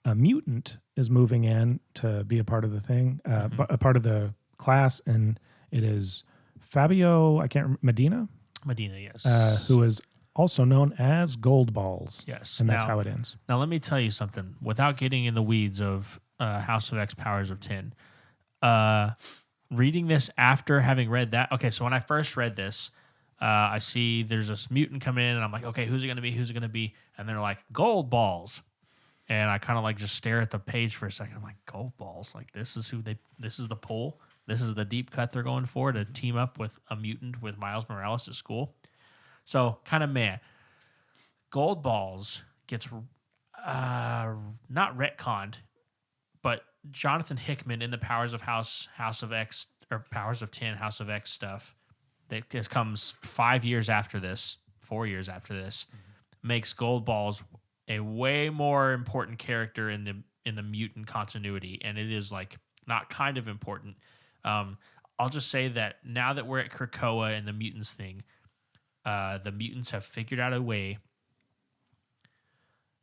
a mutant is moving in to be a part of the thing, a part of the class, and it is Fabio, Medina, yes. who is also known as Gold Balls. Yes. And that's how it ends. Now, let me tell you something. Without getting in the weeds of House of X Powers of 10, reading this after having read that. Okay, so when I first read this, I see there's this mutant coming in, and I'm like, okay, who's it going to be? Who's it going to be? And they're like, Gold Balls. And I kind of like just stare at the page for a second. I'm like, Gold Balls? Like, this is the pull? This is the deep cut they're going for to team up with a mutant with Miles Morales at school? So, kind of meh. Gold Balls gets not retconned, but Jonathan Hickman in the Powers of House of X, or Powers of 10, House of X stuff that just comes 4 years after this, makes Gold Balls a way more important character in the mutant continuity, and it is like not kind of important. I'll just say that now that we're at Krakoa and the mutants thing, the mutants have figured out a way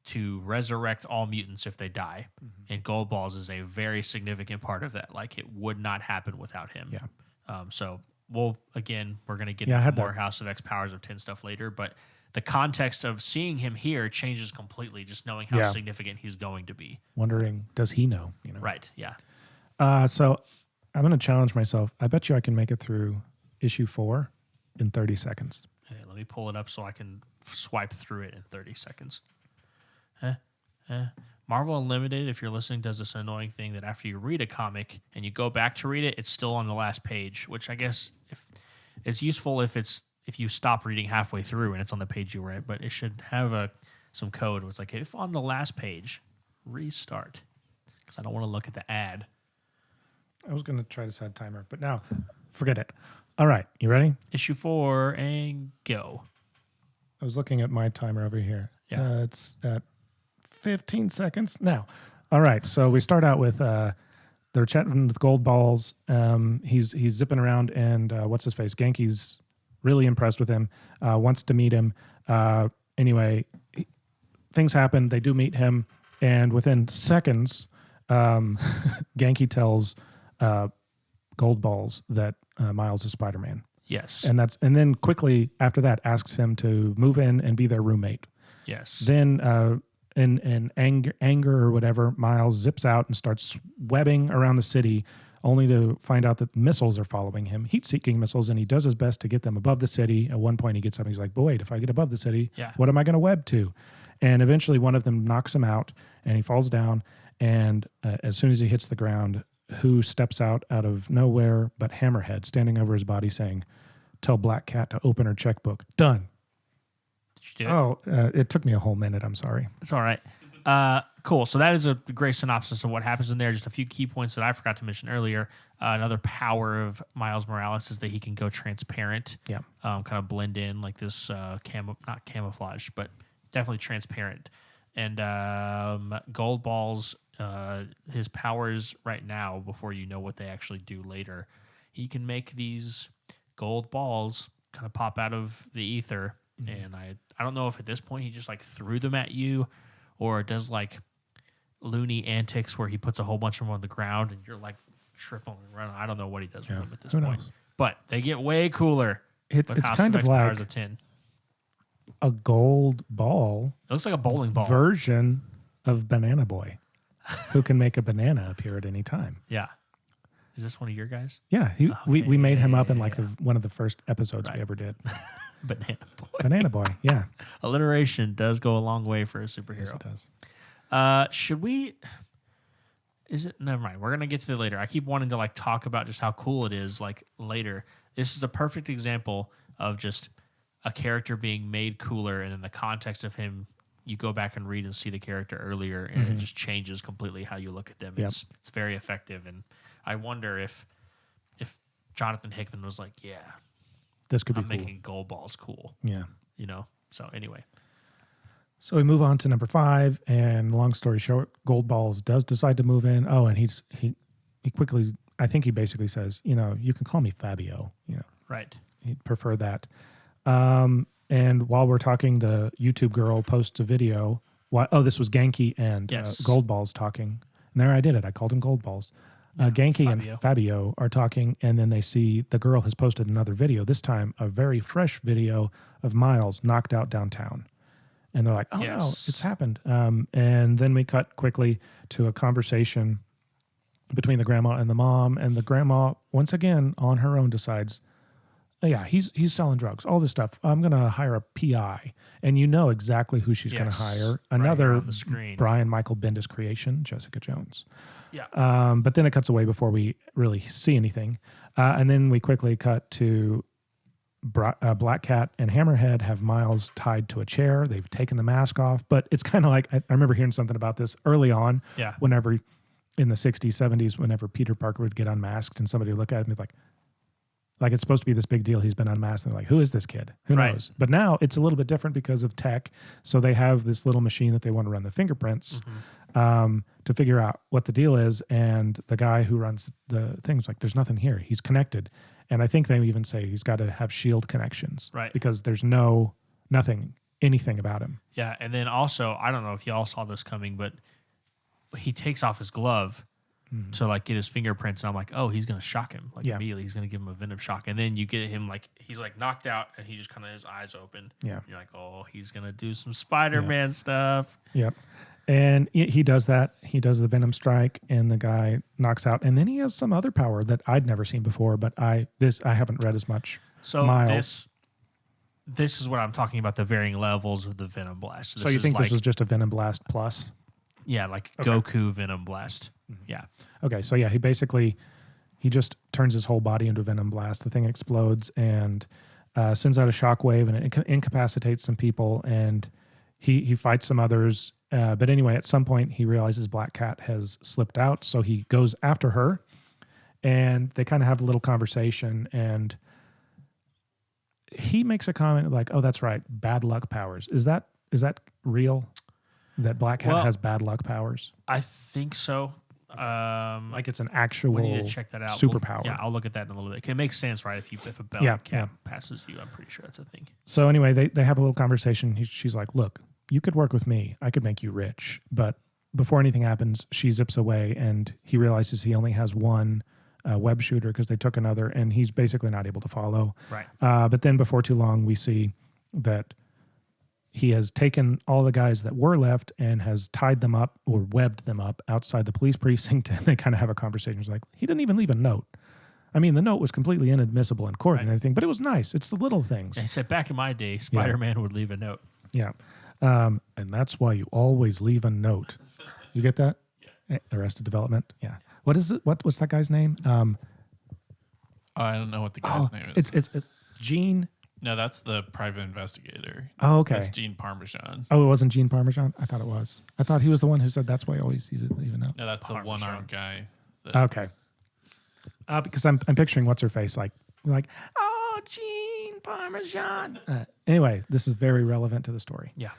to resurrect all mutants if they die, and Gold Balls is a very significant part of that. Like, it would not happen without him. Yeah. So we're going to get Yeah, I into had more that. House of X Powers of 10 stuff later, but the context of seeing him here changes completely, just knowing how Yeah. significant he's going to be. Wondering, does he know? Right. Yeah. So I'm going to challenge myself. I bet you I can make it through issue 4 in 30 seconds. Okay, let me pull it up so I can swipe through it in 30 seconds. Marvel Unlimited, if you're listening, does this annoying thing that after you read a comic and you go back to read it, it's still on the last page, which I guess if it's useful if you stop reading halfway through and it's on the page you were at, but it should have some code where it's like, if on the last page, restart. Because I don't want to look at the ad. I was going to try to set a timer, but now forget it. All right, you ready? Issue 4 and go. I was looking at my timer over here. Yeah. It's at 15 seconds now. All right, so we start out with they're chatting with Gold Balls. He's zipping around, and what's his face? Genki's really impressed with him. Wants to meet him. Anyway, things happen. They do meet him, and within seconds, Genki tells Gold Balls that Miles is Spider-Man. Yes. And then quickly after that asks him to move in and be their roommate. Yes. Then in anger or whatever, Miles zips out and starts webbing around the city, only to find out that missiles are following him, heat-seeking missiles, and he does his best to get them above the city. At one point he gets up and he's like, but wait, if I get above the city, what am I going to web to? And eventually one of them knocks him out and he falls down, and as soon as he hits the ground, who steps out of nowhere but Hammerhead, standing over his body saying, tell Black Cat to open her checkbook. Done. Did you do it? It took me a whole minute. I'm sorry. It's all right. Cool. So that is a great synopsis of what happens in there. Just a few key points that I forgot to mention earlier. Another power of Miles Morales is that he can go transparent. Yeah. Kind of blend in like this not camouflage, but definitely transparent. And Gold Balls, his powers right now, before you know what they actually do later, he can make these gold balls kind of pop out of the ether. And I don't know if at this point he just like threw them at you, or does like loony antics where he puts a whole bunch of them on the ground and you're like tripping and running. I don't know what he does with them at this point. Knows? But they get way cooler. It's kind of like powers of 10. a gold ball. It looks like a bowling ball version of Banana Boy, who can make a banana appear at any time. Yeah. Is this one of your guys? Yeah, we made him up in like one of the first episodes we ever did. Banana Boy. Banana Boy, yeah. Alliteration does go a long way for a superhero. Yes, it does. Should we? Is it? Never mind. We're gonna get to it later. I keep wanting to like talk about just how cool it is. Like later, this is a perfect example of just a character being made cooler, and in the context of him, you go back and read and see the character earlier, and it just changes completely how you look at them. Yep. It's very effective, and I wonder if Jonathan Hickman was like, yeah. This could be I'm cool. making gold balls cool. Yeah. You know? So anyway. So we move on to number 5, and long story short, Gold Balls does decide to move in. Oh, and he quickly, I think he basically says, you can call me Fabio. Right. He'd prefer that. And while we're talking, the YouTube girl posts a video. This was Genki and Gold Balls talking. And there I did it. I called him Gold Balls. Genki and Fabio are talking, and then they see the girl has posted another video, this time a very fresh video of Miles knocked out downtown. And they're like, oh, no, it's happened. And then we cut quickly to a conversation between the grandma and the mom, and the grandma, once again, on her own decides, he's selling drugs, all this stuff. I'm going to hire a PI. And you know exactly who she's going to hire. Another Brian Michael Bendis creation, Jessica Jones. Yeah. But then it cuts away before we really see anything. And then we quickly cut to Black Cat and Hammerhead have Miles tied to a chair. They've taken the mask off. But it's kind of like, I remember hearing something about this early on. Yeah. Whenever in the 60s, 70s, whenever Peter Parker would get unmasked and somebody would look at him and be like it's supposed to be this big deal. He's been unmasked. And they're like, who is this kid? Who knows? But now it's a little bit different because of tech. So they have this little machine that they want to run the fingerprints to figure out what the deal is. And the guy who runs the thing's like, there's nothing here. He's connected. And I think they even say he's got to have shield connections. Right. Because there's anything about him. Yeah. And then also, I don't know if y'all saw this coming, but he takes off his glove to like get his fingerprints. And I'm like, oh, he's gonna shock him. Like Yeah. immediately, he's gonna give him a venom shock, and then you get him like he's like knocked out, and he just kind of his eyes open. Yeah. You're like, oh, he's gonna do some Spider-Man stuff. Yep. And he does that. He does the Venom Strike, and the guy knocks out. And then he has some other power that I'd never seen before, but I haven't read as much. So Miles. this is what I'm talking about, the varying levels of the Venom Blast. So you think like, this was just a Venom Blast plus? Yeah, like Okay. Goku Venom Blast. Yeah. Okay, so yeah, he just turns his whole body into a Venom Blast. The thing explodes and sends out a shockwave, and it incapacitates some people, and he fights some others. But anyway, at some point, he realizes Black Cat has slipped out, so he goes after her, and they kind of have a little conversation, and he makes a comment like, "Oh, that's right, bad luck powers. Is that real? That Black Cat has bad luck powers? I think so. Like it's an actual we need to check that out. superpower? Yeah, I'll look at that in a little bit. It makes sense, right? If a bell cat passes you, I'm pretty sure that's a thing. So anyway, they have a little conversation. She's like, "Look, you could work with me. I could make you rich." But before anything happens, she zips away, and he realizes he only has one web shooter because they took another, and he's basically not able to follow. Right. But then before too long, we see that he has taken all the guys that were left and has tied them up or webbed them up outside the police precinct, and they kind of have a conversation. It's like, he didn't even leave a note. I mean, the note was completely inadmissible in court and everything, but it was nice. It's the little things. He said back in my day, Spider-Man would leave a note. Yeah. And that's why you always leave a note. You get that? Yeah. Arrested Development. Yeah. What is it? What's that guy's name? I don't know what the guy's name is. It's Gene. No, that's the private investigator. Oh, okay. That's Gene Parmesan. Oh, it wasn't Gene Parmesan? I thought it was. I thought he was the one who said that's why you always leave a note. No, that's Parmesan. the one-armed guy. Okay. Because I'm picturing what's her face like, oh, Gene Parmesan. Anyway, this is very relevant to the story. Yeah.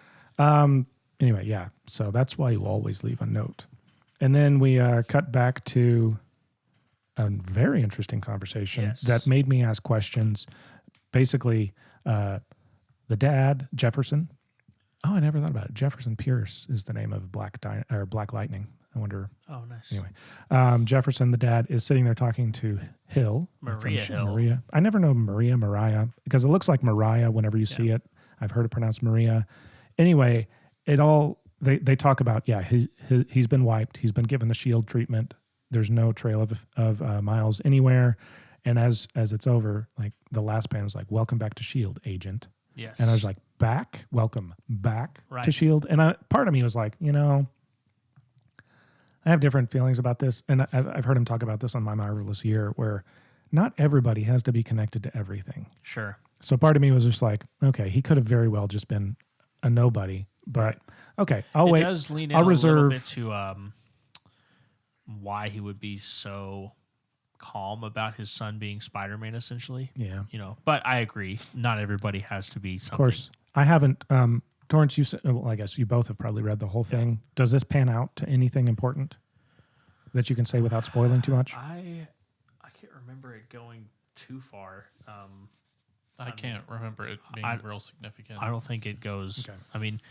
Anyway, yeah. So that's why you always leave a note. And then we cut back to a very interesting conversation that made me ask questions. Basically, the dad, Jefferson. Oh, I never thought about it. Jefferson Pierce is the name of Black Lightning. I wonder. Oh, nice. Anyway, Jefferson, the dad, is sitting there talking to Hill. Maria. I never know Mariah, because it looks like Mariah whenever you see it. I've heard it pronounced Maria. Anyway, they talk about, he's been wiped. He's been given the shield treatment. There's no trail of Miles anywhere. And as it's over, like the last panel is like, "Welcome back to Shield, Agent." Yes. And I was like, welcome back to Shield. And part of me was like, I have different feelings about this. And I've heard him talk about this on My Marvelous Year, where not everybody has to be connected to everything. Sure. So part of me was just like, okay, he could have very well just been a nobody. But okay, I'll wait. It does lean in I'll a reserve little bit to why he would be so calm about his son being Spider-Man, essentially. Yeah. But I agree. Not everybody has to be something. Of course. I haven't, Torrance, you said, well, I guess you both have probably read the whole thing. Does this pan out to anything important that you can say without spoiling too much? I can't remember it going too far. I can't remember it being real significant. I don't think it goes. Okay. I mean,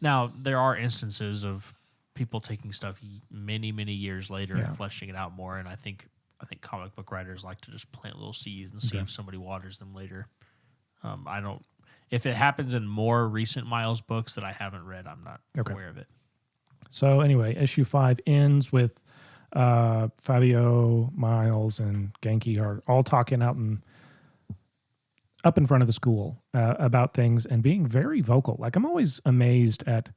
now there are instances of people taking stuff many, many years later and fleshing it out more, and I think comic book writers like to just plant little seeds and see if somebody waters them later. I don't. If it happens in more recent Miles books that I haven't read, I'm not aware of it. So anyway, issue 5 ends with Fabio, Miles, and Genki are all talking up in front of the school about things and being very vocal. Like, I'm always amazed at.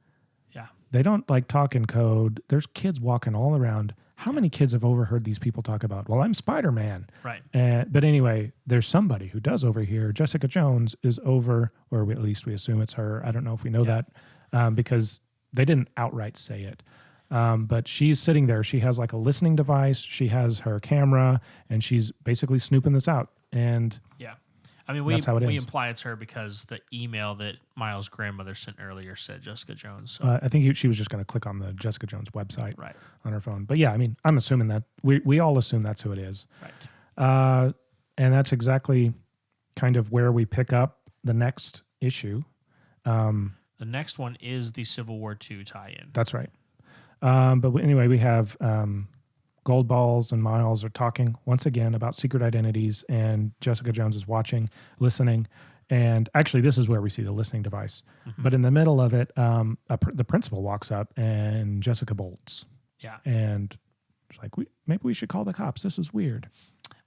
They don't like talk in code. There's kids walking all around. How many kids have overheard these people talk about, well, I'm Spider-Man? Right. But anyway, there's somebody who does overhear. Jessica Jones is over, or at least we assume it's her. I don't know if we know that because they didn't outright say it. But she's sitting there. She has like a listening device. She has her camera, and she's basically snooping this out. And I mean, we ends. imply it's her because the email that Miles' grandmother sent earlier said Jessica Jones. So. I think she was just going to click on the Jessica Jones website on her phone. But yeah, I mean, I'm assuming that we all assume that's who it is. Right. And that's exactly kind of where we pick up the next issue. The next one is the Civil War II tie-in. That's right. But anyway, we have Goldballs and Miles are talking once again about secret identities, and Jessica Jones is watching, listening. And actually, this is where we see the listening device. But in the middle of it, the principal walks up and Jessica bolts. Yeah. And it's like, maybe we should call the cops. This is weird.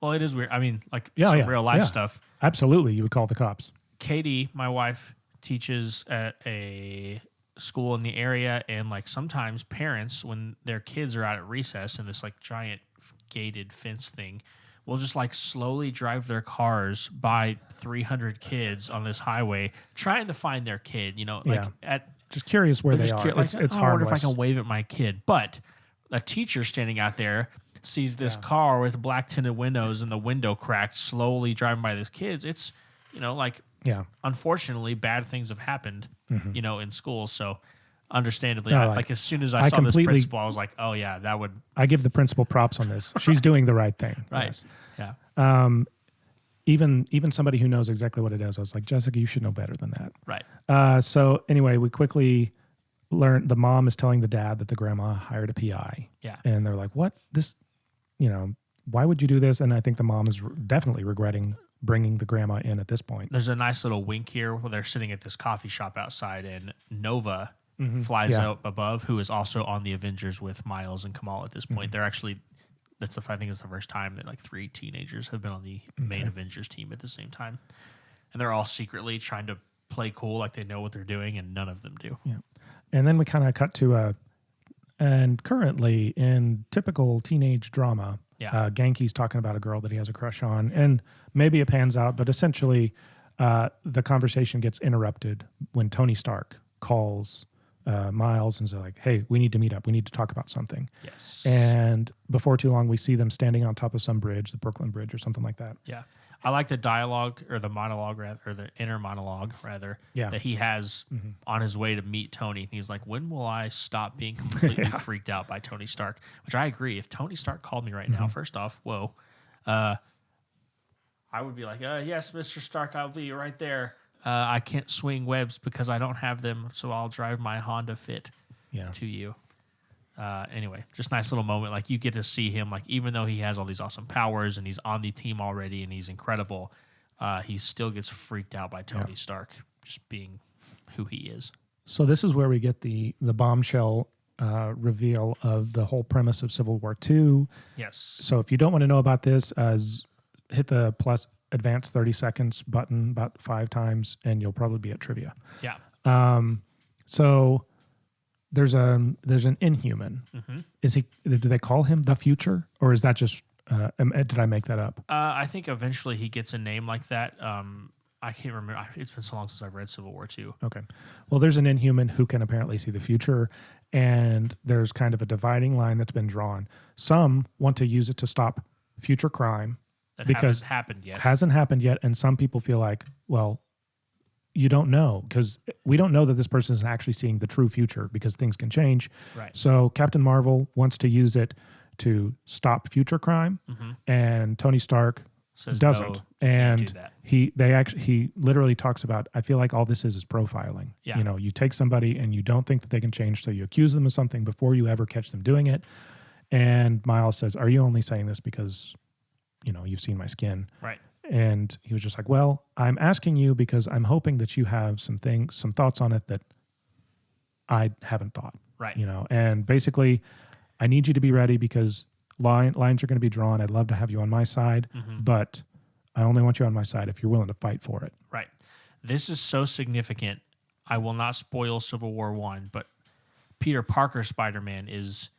Well, it is weird. I mean, like real life stuff. Absolutely, you would call the cops. Katie, my wife, teaches at a school in the area, and like sometimes parents, when their kids are out at recess in this like giant gated fence thing, will just like slowly drive their cars by 300 kids on this highway trying to find their kid, like just curious where they are. Like, it's I wonder if I can wave at my kid. But a teacher standing out there sees this car with black tinted windows and the window cracked, slowly driving by these kids. It's unfortunately bad things have happened in schools. So understandably, as soon as I saw this principal, I was like, oh yeah, that would. I give the principal props on this. She's doing the right thing. Right. Yes. Yeah. Even somebody who knows exactly what it is, I was like, Jessica, you should know better than that. Right. So anyway, we quickly learn the mom is telling the dad that the grandma hired a PI. Yeah. And they're like, what? This, why would you do this? And I think the mom is definitely regretting bringing the grandma in at this point. There's a nice little wink here where they're sitting at this coffee shop outside, and Nova flies out above, who is also on the Avengers with Miles and Kamal at this point. They're actually, I think it's the first time that like 3 teenagers have been on the main Avengers team at the same time. And they're all secretly trying to play cool like they know what they're doing, and none of them do. Yeah. And then we kind of cut to and currently in typical teenage drama, Genki's talking about a girl that he has a crush on, and maybe it pans out, but essentially the conversation gets interrupted when Tony Stark calls Miles and is like, hey, we need to meet up. We need to talk about something. Yes. And before too long, we see them standing on top of some bridge, the Brooklyn Bridge or something like that. Yeah. I like the dialogue or the monologue, or the inner monologue, rather, that he has on his way to meet Tony. He's like, when will I stop being completely freaked out by Tony Stark? Which I agree. If Tony Stark called me right now, first off, I would be like, yes, Mr. Stark, I'll be right there. I can't swing webs because I don't have them, so I'll drive my Honda Fit to you. Anyway, just nice little moment. Like, you get to see him, like, even though he has all these awesome powers and he's on the team already and he's incredible, he still gets freaked out by Tony Stark just being who he is. So this is where we get the bombshell reveal of the whole premise of Civil War II. Yes. So if you don't want to know about this, hit the plus advance 30 seconds button about 5 times and you'll probably be at trivia. Yeah. So there's an Inhuman. Do they call him the Future, or is that just did I make that up? I think eventually he gets a name like that. I can't remember. It's been so long since I've read Civil War II. Okay. Well, there's an Inhuman who can apparently see the future, and there's kind of a dividing line that's been drawn. Some want to use it to stop future crime because hasn't happened yet, and some people feel like, well, you don't know, because we don't know that this person is actually seeing the true future because things can change. Right. So Captain Marvel wants to use it to stop future crime, and Tony Stark doesn't. No, and do that. he literally talks about, I feel like all this is profiling. Yeah. You take somebody and you don't think that they can change, so you accuse them of something before you ever catch them doing it. And Miles says, are you only saying this because you've seen my skin? Right. And he was just like, well, I'm asking you because I'm hoping that you have some thoughts on it that I haven't thought. Right. And basically, I need you to be ready because lines are going to be drawn. I'd love to have you on my side, but I only want you on my side if you're willing to fight for it. Right. This is so significant. I will not spoil Civil War I, but Peter Parker Spider-Man is,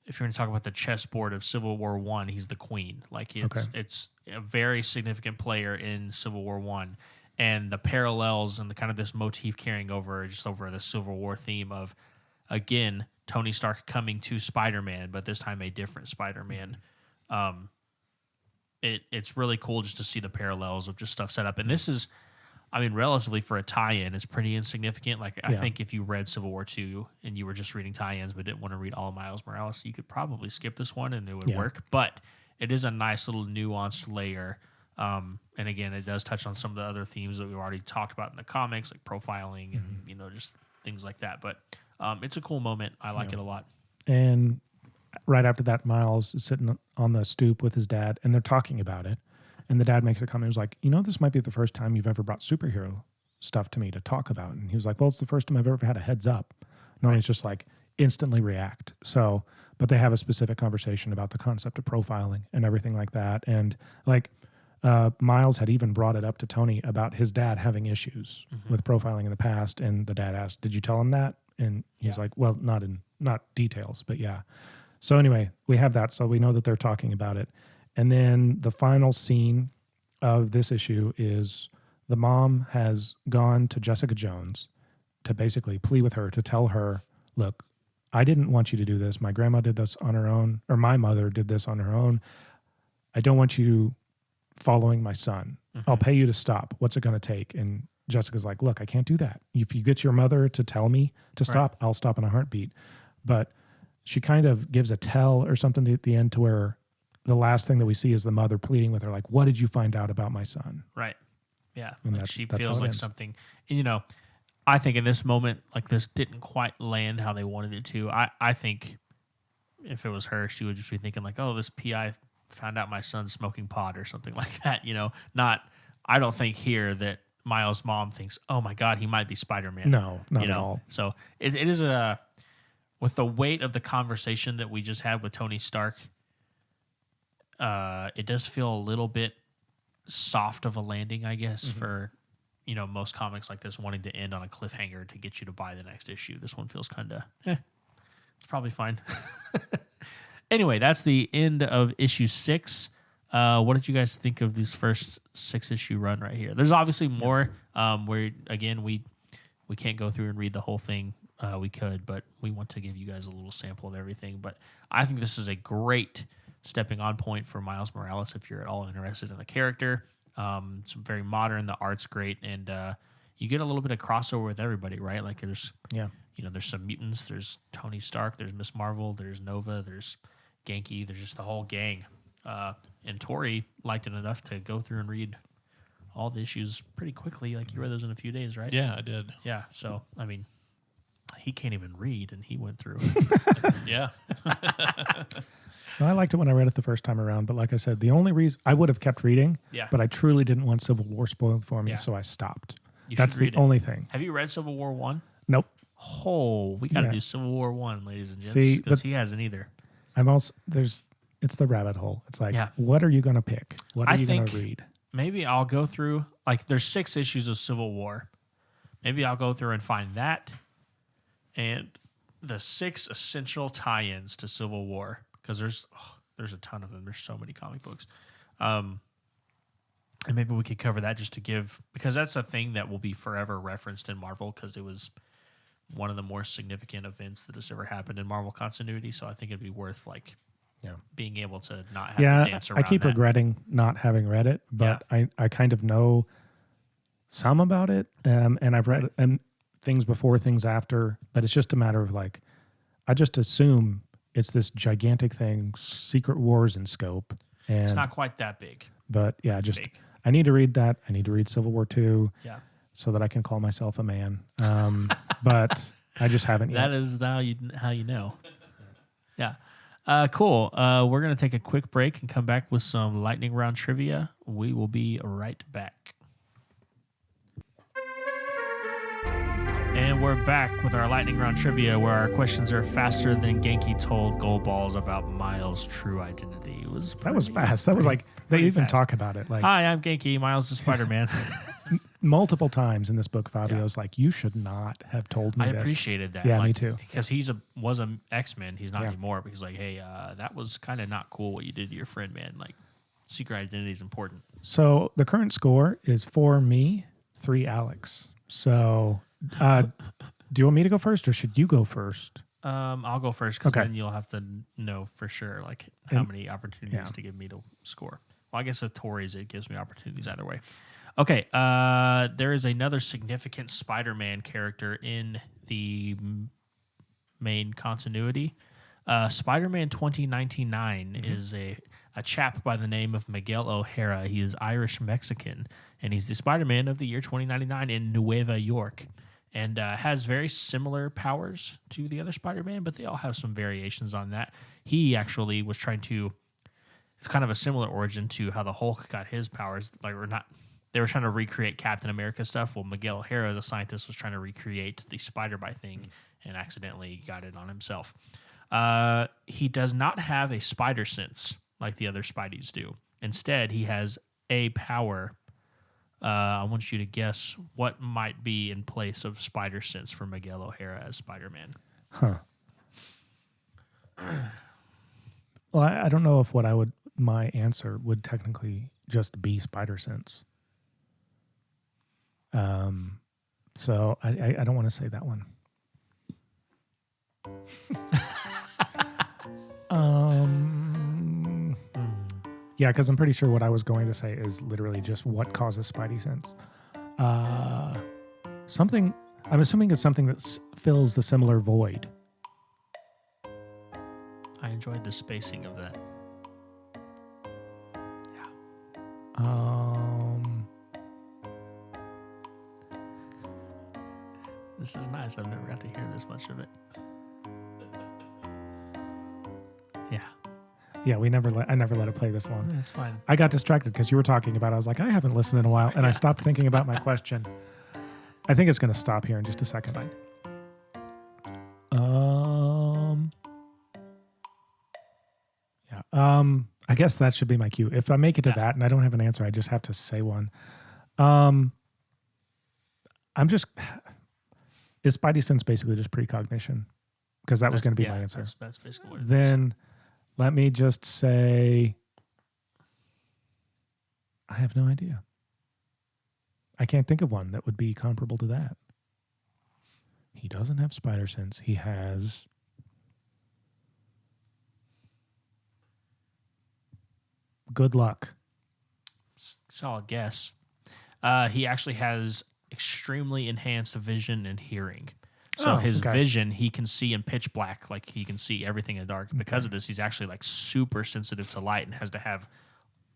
if you're going to talk about the chessboard of Civil War I, he's the queen. Like, it's a very significant player in Civil War I. And the parallels and the kind of this motif carrying over the Civil War theme of, again, Tony Stark coming to Spider-Man, but this time a different Spider-Man. It's really cool just to see the parallels of just stuff set up. And this is, relatively for a tie-in, it's pretty insignificant. Like, I think if you read Civil War II and you were just reading tie-ins but didn't want to read all of Miles Morales, you could probably skip this one and it would work. But it is a nice little nuanced layer. And again, it does touch on some of the other themes that we've already talked about in the comics, like profiling and, just things like that. But it's a cool moment. I like it a lot. And right after that, Miles is sitting on the stoop with his dad, and they're talking about it. And the dad makes a comment. He was like, this might be the first time you've ever brought superhero stuff to me to talk about. And he was like, well, it's the first time I've ever had a heads up. Normally it's just like instantly react. So, but they have a specific conversation about the concept of profiling and everything like that. And like Miles had even brought it up to Tony about his dad having issues with profiling in the past. And the dad asked, did you tell him that? And he was like, well, not details, but yeah. So anyway, we have that. So we know that they're talking about it. And then the final scene of this issue is the mom has gone to Jessica Jones to basically plead with her to tell her, look, I didn't want you to do this. My grandma did this on her own, or my mother did this on her own. I don't want you following my son. I'll pay you to stop. What's it going to take? And Jessica's like, look, I can't do that. If you get your mother to tell me to stop, I'll stop in a heartbeat. But she kind of gives a tell or something at the end to where the last thing that we see is the mother pleading with her, like, what did you find out about my son? Right. Yeah. And Like she that's how feels it like ends. something, and I think in this moment, like this didn't quite land how they wanted it to. I think if it was her, she would just be thinking like, oh, this PI found out my son's smoking pot or something like that. I don't think here that Miles' mom thinks, oh my God, he might be Spider-Man. No, not at all. So it is with the weight of the conversation that we just had with Tony Stark, it does feel a little bit soft of a landing, I guess, for most comics like this wanting to end on a cliffhanger to get you to buy the next issue. This one feels kind of it's probably fine. Anyway, that's the end of issue 6. What did you guys think of these first 6-issue run right here? There's obviously more where again we can't go through and read the whole thing. We could, but we want to give you guys a little sample of everything. But I think this is a great stepping on point for Miles Morales if you're at all interested in the character. It's very modern. The art's great, and you get a little bit of crossover with everybody, right? Like there's there's some mutants. There's Tony Stark. There's Miss Marvel. There's Nova. There's Genki. There's just the whole gang. And Tori liked it enough to go through and read all the issues pretty quickly. Like you read those in a few days, right? Yeah, I did. Yeah. So I mean, he can't even read, and he went through. Yeah. No, I liked it when I read it the first time around, but like I said, the only reason I would have kept reading, but I truly didn't want Civil War spoiled for me, so I stopped. That's the only thing. Have you read Civil War 1? Nope. Oh, we got to do Civil War 1, ladies and gents. See, because he hasn't either. It's the rabbit hole. It's like, what are you going to pick? What are you going to read? Maybe I'll go through, like, there's 6 issues of Civil War. Maybe I'll go through and find that and the 6 essential tie-ins to Civil War, because there's a ton of them. There's so many comic books. And maybe we could cover that just to give, because that's a thing that will be forever referenced in Marvel, because it was one of the more significant events that has ever happened in Marvel continuity. So I think it'd be worth being able to not have to dance around I keep that. regretting not having read it, but I kind of know some about it, and I've read things before, things after, but it's just a matter of like, I just assume it's this gigantic thing, Secret Wars in scope. And, it's not quite that big. But yeah, it's just big. I need to read that. I need to read Civil War 2 so that I can call myself a man. But I just haven't yet. That is how you know. Yeah. Cool. We're going to take a quick break and come back with some lightning round trivia. We will be right back. And we're back with our lightning round trivia, where our questions are faster than Genki told Goldballs about Miles' true identity. That was fast. That was like, they even talk about it. Like, hi, I'm Genki. Miles is Spider-Man. Multiple times in this book, Fabio's like, you should not have told me I this. appreciated that. Yeah, me too. Because was an X-Men. He's not anymore. Because like, hey, that was kind of not cool what you did to your friend, man. Like, secret identity is important. So the current score is 4 me, 3 Alex. So do you want me to go first, or should you go first? I'll go first, because then you'll have to know for sure like how many opportunities to give me to score. Well, I guess with Tori's, it gives me opportunities either way. Okay, there is another significant Spider-Man character in the main continuity. Spider-Man 2099 is a chap by the name of Miguel O'Hara. He is Irish-Mexican, and he's the Spider-Man of the year 2099 in Nueva York, and has very similar powers to the other Spider-Man, but they all have some variations on that. he actually was trying to. It's kind of a similar origin to how the Hulk got his powers. Like, or not, they were trying to recreate Captain America stuff. Well, Miguel O'Hara, the scientist, was trying to recreate the spider bite thing and accidentally got it on himself. He does not have a spider sense like the other Spideys do. Instead, he has a power. I want you to guess what might be in place of spider sense for Miguel O'Hara as Spider-Man. Huh. Well, I don't know if my answer would technically just be spider sense. So I don't want to say that one. Yeah, because I'm pretty sure what I was going to say is literally just what causes Spidey sense. Something. I'm assuming it's something that fills the similar void. I enjoyed the spacing of that. This is nice. I've never got to hear this much of it. Yeah. Yeah, I never let it play this long. That's fine. I got distracted because you were talking about it. I was like, I haven't listened in a while, and I stopped thinking about my question. I think it's going to stop here in just a second. Fine. Yeah. I guess that should be my cue. If I make it to that and I don't have an answer, I just have to say one. Is Spidey sense basically just precognition? Because that was going to be my answer. That's basically what it is. Then let me just say, I have no idea. I can't think of one that would be comparable to that. He doesn't have spider sense. He has good luck. Solid guess. He actually has extremely enhanced vision and hearing. So his vision, he can see in pitch black, like he can see everything in the dark. Because of this, he's actually like super sensitive to light and has to have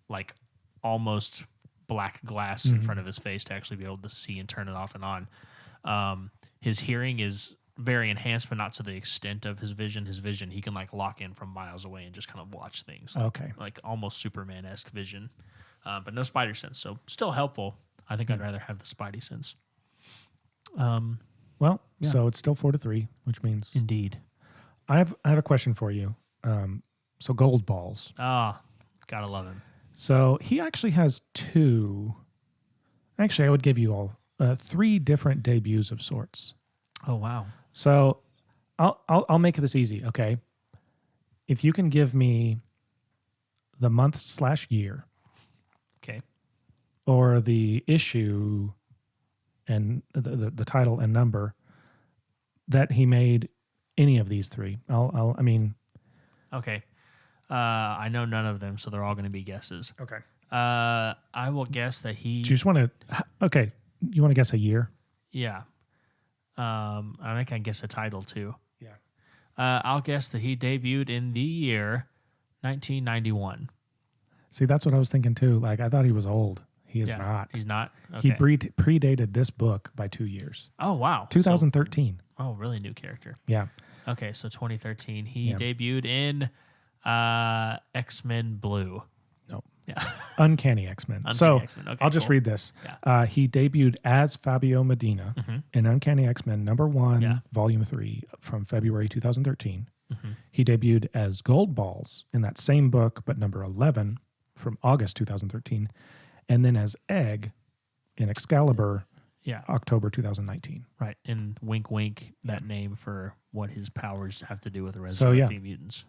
like almost black glass in front of his face to actually be able to see and turn it off and on. His hearing is very enhanced, but not to the extent of his vision. His vision, he can like lock in from miles away and just kind of watch things. Like almost Superman-esque vision, but no spider sense. So still helpful. I think I'd rather have the Spidey sense. Well, so it's still 4-3, which means Indeed. I have a question for you. So gold balls. Ah, gotta love him. So he actually has two. Actually, I would give you all 3 different debuts of sorts. Oh wow. So I'll make this easy. Okay, if you can give me the month/year, Okay. or the issue and the title and number that he made any of these 3. Okay. I know none of them, so they're all going to be guesses. Okay. I will guess that he. Do you just want to? Okay, you want to guess a year? Yeah. I think I guess a title too. Yeah. I'll guess that he debuted in the year 1991. See, that's what I was thinking too. Like, I thought he was old. He is not. He's not. Okay. He predated this book by 2 years. Oh wow. 2013. So, really new character. Yeah. Okay, so 2013, he debuted in X-Men Blue. No. Yeah. Uncanny X-Men. X-Men. Okay, I'll just read this. Yeah. He debuted as Fabio Medina in Uncanny X-Men #1, Volume 3 from February 2013. He debuted as Gold Balls in that same book, but number 11 from August 2013. And then as Egg in Excalibur, October 2019. Right. And wink, wink, that name for what his powers have to do with the resurrecting mutants.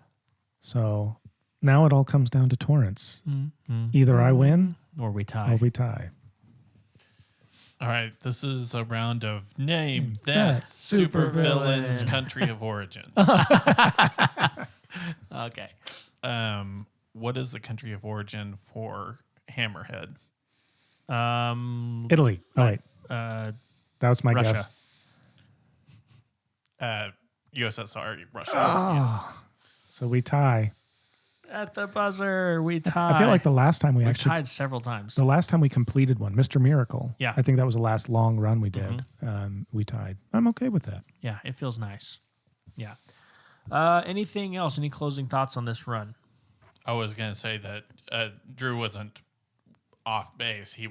So now it all comes down to Torrance. Either I win or we tie. All right. This is a round of Name That Supervillain's Country of Origin. Okay. What is the country of origin for Hammerhead? Italy. Oh, wait. That was my Russia. guess. USSR, Russia. Oh. So we tie. At the buzzer, we tie. I feel like the last time We've tied several times. The last time we completed one, Mr. Miracle. Yeah. I think that was the last long run we did. We tied. I'm okay with that. Yeah, it feels nice. Yeah. Anything else? Any closing thoughts on this run? I was going to say that Drew wasn't off base. He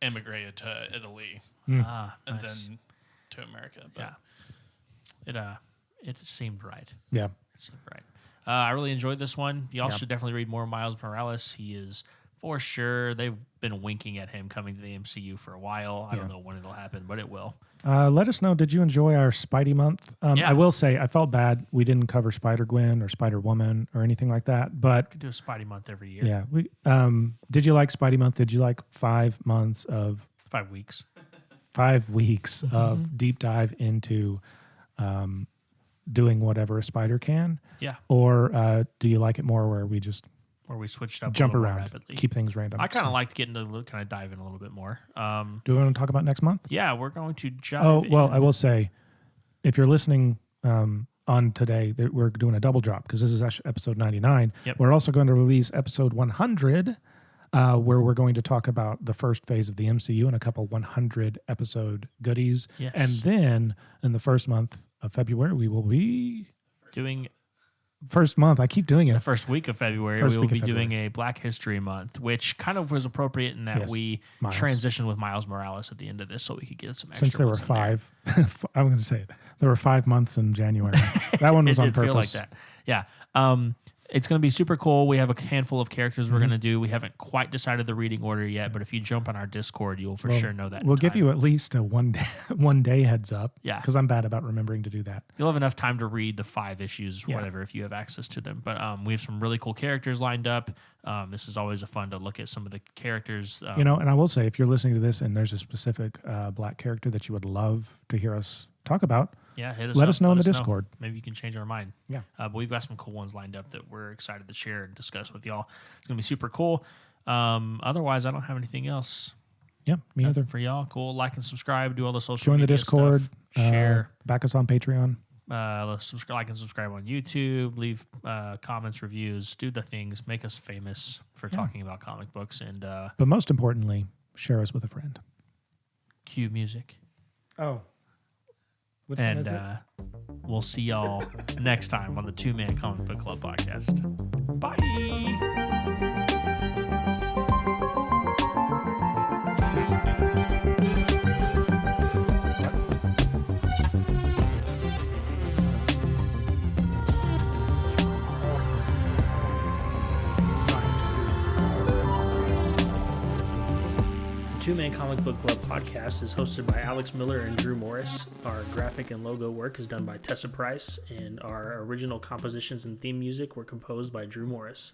immigrated to Italy and Nice. then to America. But Yeah. It seemed right. Yeah. It seemed right. I really enjoyed this one. Y'all should definitely read more Miles Morales. He is, for sure, they've been winking at him coming to the MCU for a while. I don't know when it'll happen, but it will. Let us know, did you enjoy our Spidey month? Yeah. I will say, I felt bad. We didn't cover Spider-Gwen or Spider-Woman or anything like that. But We could do a Spidey month every year. yeah, did you like Spidey month? Did you like 5 months of 5 weeks. 5 weeks of deep dive into doing whatever a spider can? Yeah. Or do you like it more where we just Where we switched up jump a little more around, rapidly. keep things random? I kind of liked getting to kind of dive in a little bit more. Do we want to talk about next month? Yeah, we're going to jump. Oh, well, I will say, if you're listening on today, that we're doing a double drop because this is actually episode 99. Yep. We're also going to release episode 100, where we're going to talk about the first phase of the MCU and a couple 100 episode goodies. Yes. And then in the first month of February, we will be... doing First month, I keep doing the it. first week of February, First we will week of be doing February. a Black History Month, which kind of was appropriate in that Yes, we Miles. transitioned with Miles Morales at the end of this so we could get some extra Since there were ones in there. 5, I'm going to say it. There were 5 months in January. That one was It on did purpose. feel like that. Yeah. It's going to be super cool. We have a handful of characters we're going to do. We haven't quite decided the reading order yet, but if you jump on our Discord, you'll for sure know that. We'll in give time. you at least a 1 day heads up. Yeah. Because I'm bad about remembering to do that. You'll have enough time to read the 5 issues, Yeah. whatever, if you have access to them. But we have some really cool characters lined up. This is always a fun to look at some of the characters. And I will say, if you're listening to this and there's a specific black character that you would love to hear us talk about, Yeah, hit us let up, us know in the let us Discord. Maybe you can change our mind. Yeah. But we've got some cool ones lined up that we're excited to share and discuss with y'all. It's going to be super cool. Otherwise, I don't have anything else. Yeah, me Nothing either. for y'all. Cool. Like and subscribe. Do all the social Join the media Discord. stuff. Share. Back us on Patreon. Like and subscribe on YouTube. Leave comments, reviews. Do the things. Make us famous for talking about comic books. And But most importantly, share us with a friend. cue music. Oh. Which one And is it? we'll see y'all next time on the 2-Man Comic Book Club podcast. Bye. The 2-Man Comic Book Club podcast is hosted by Alex Miller and Drew Morris. Our graphic and logo work is done by Tessa Price, and our original compositions and theme music were composed by Drew Morris.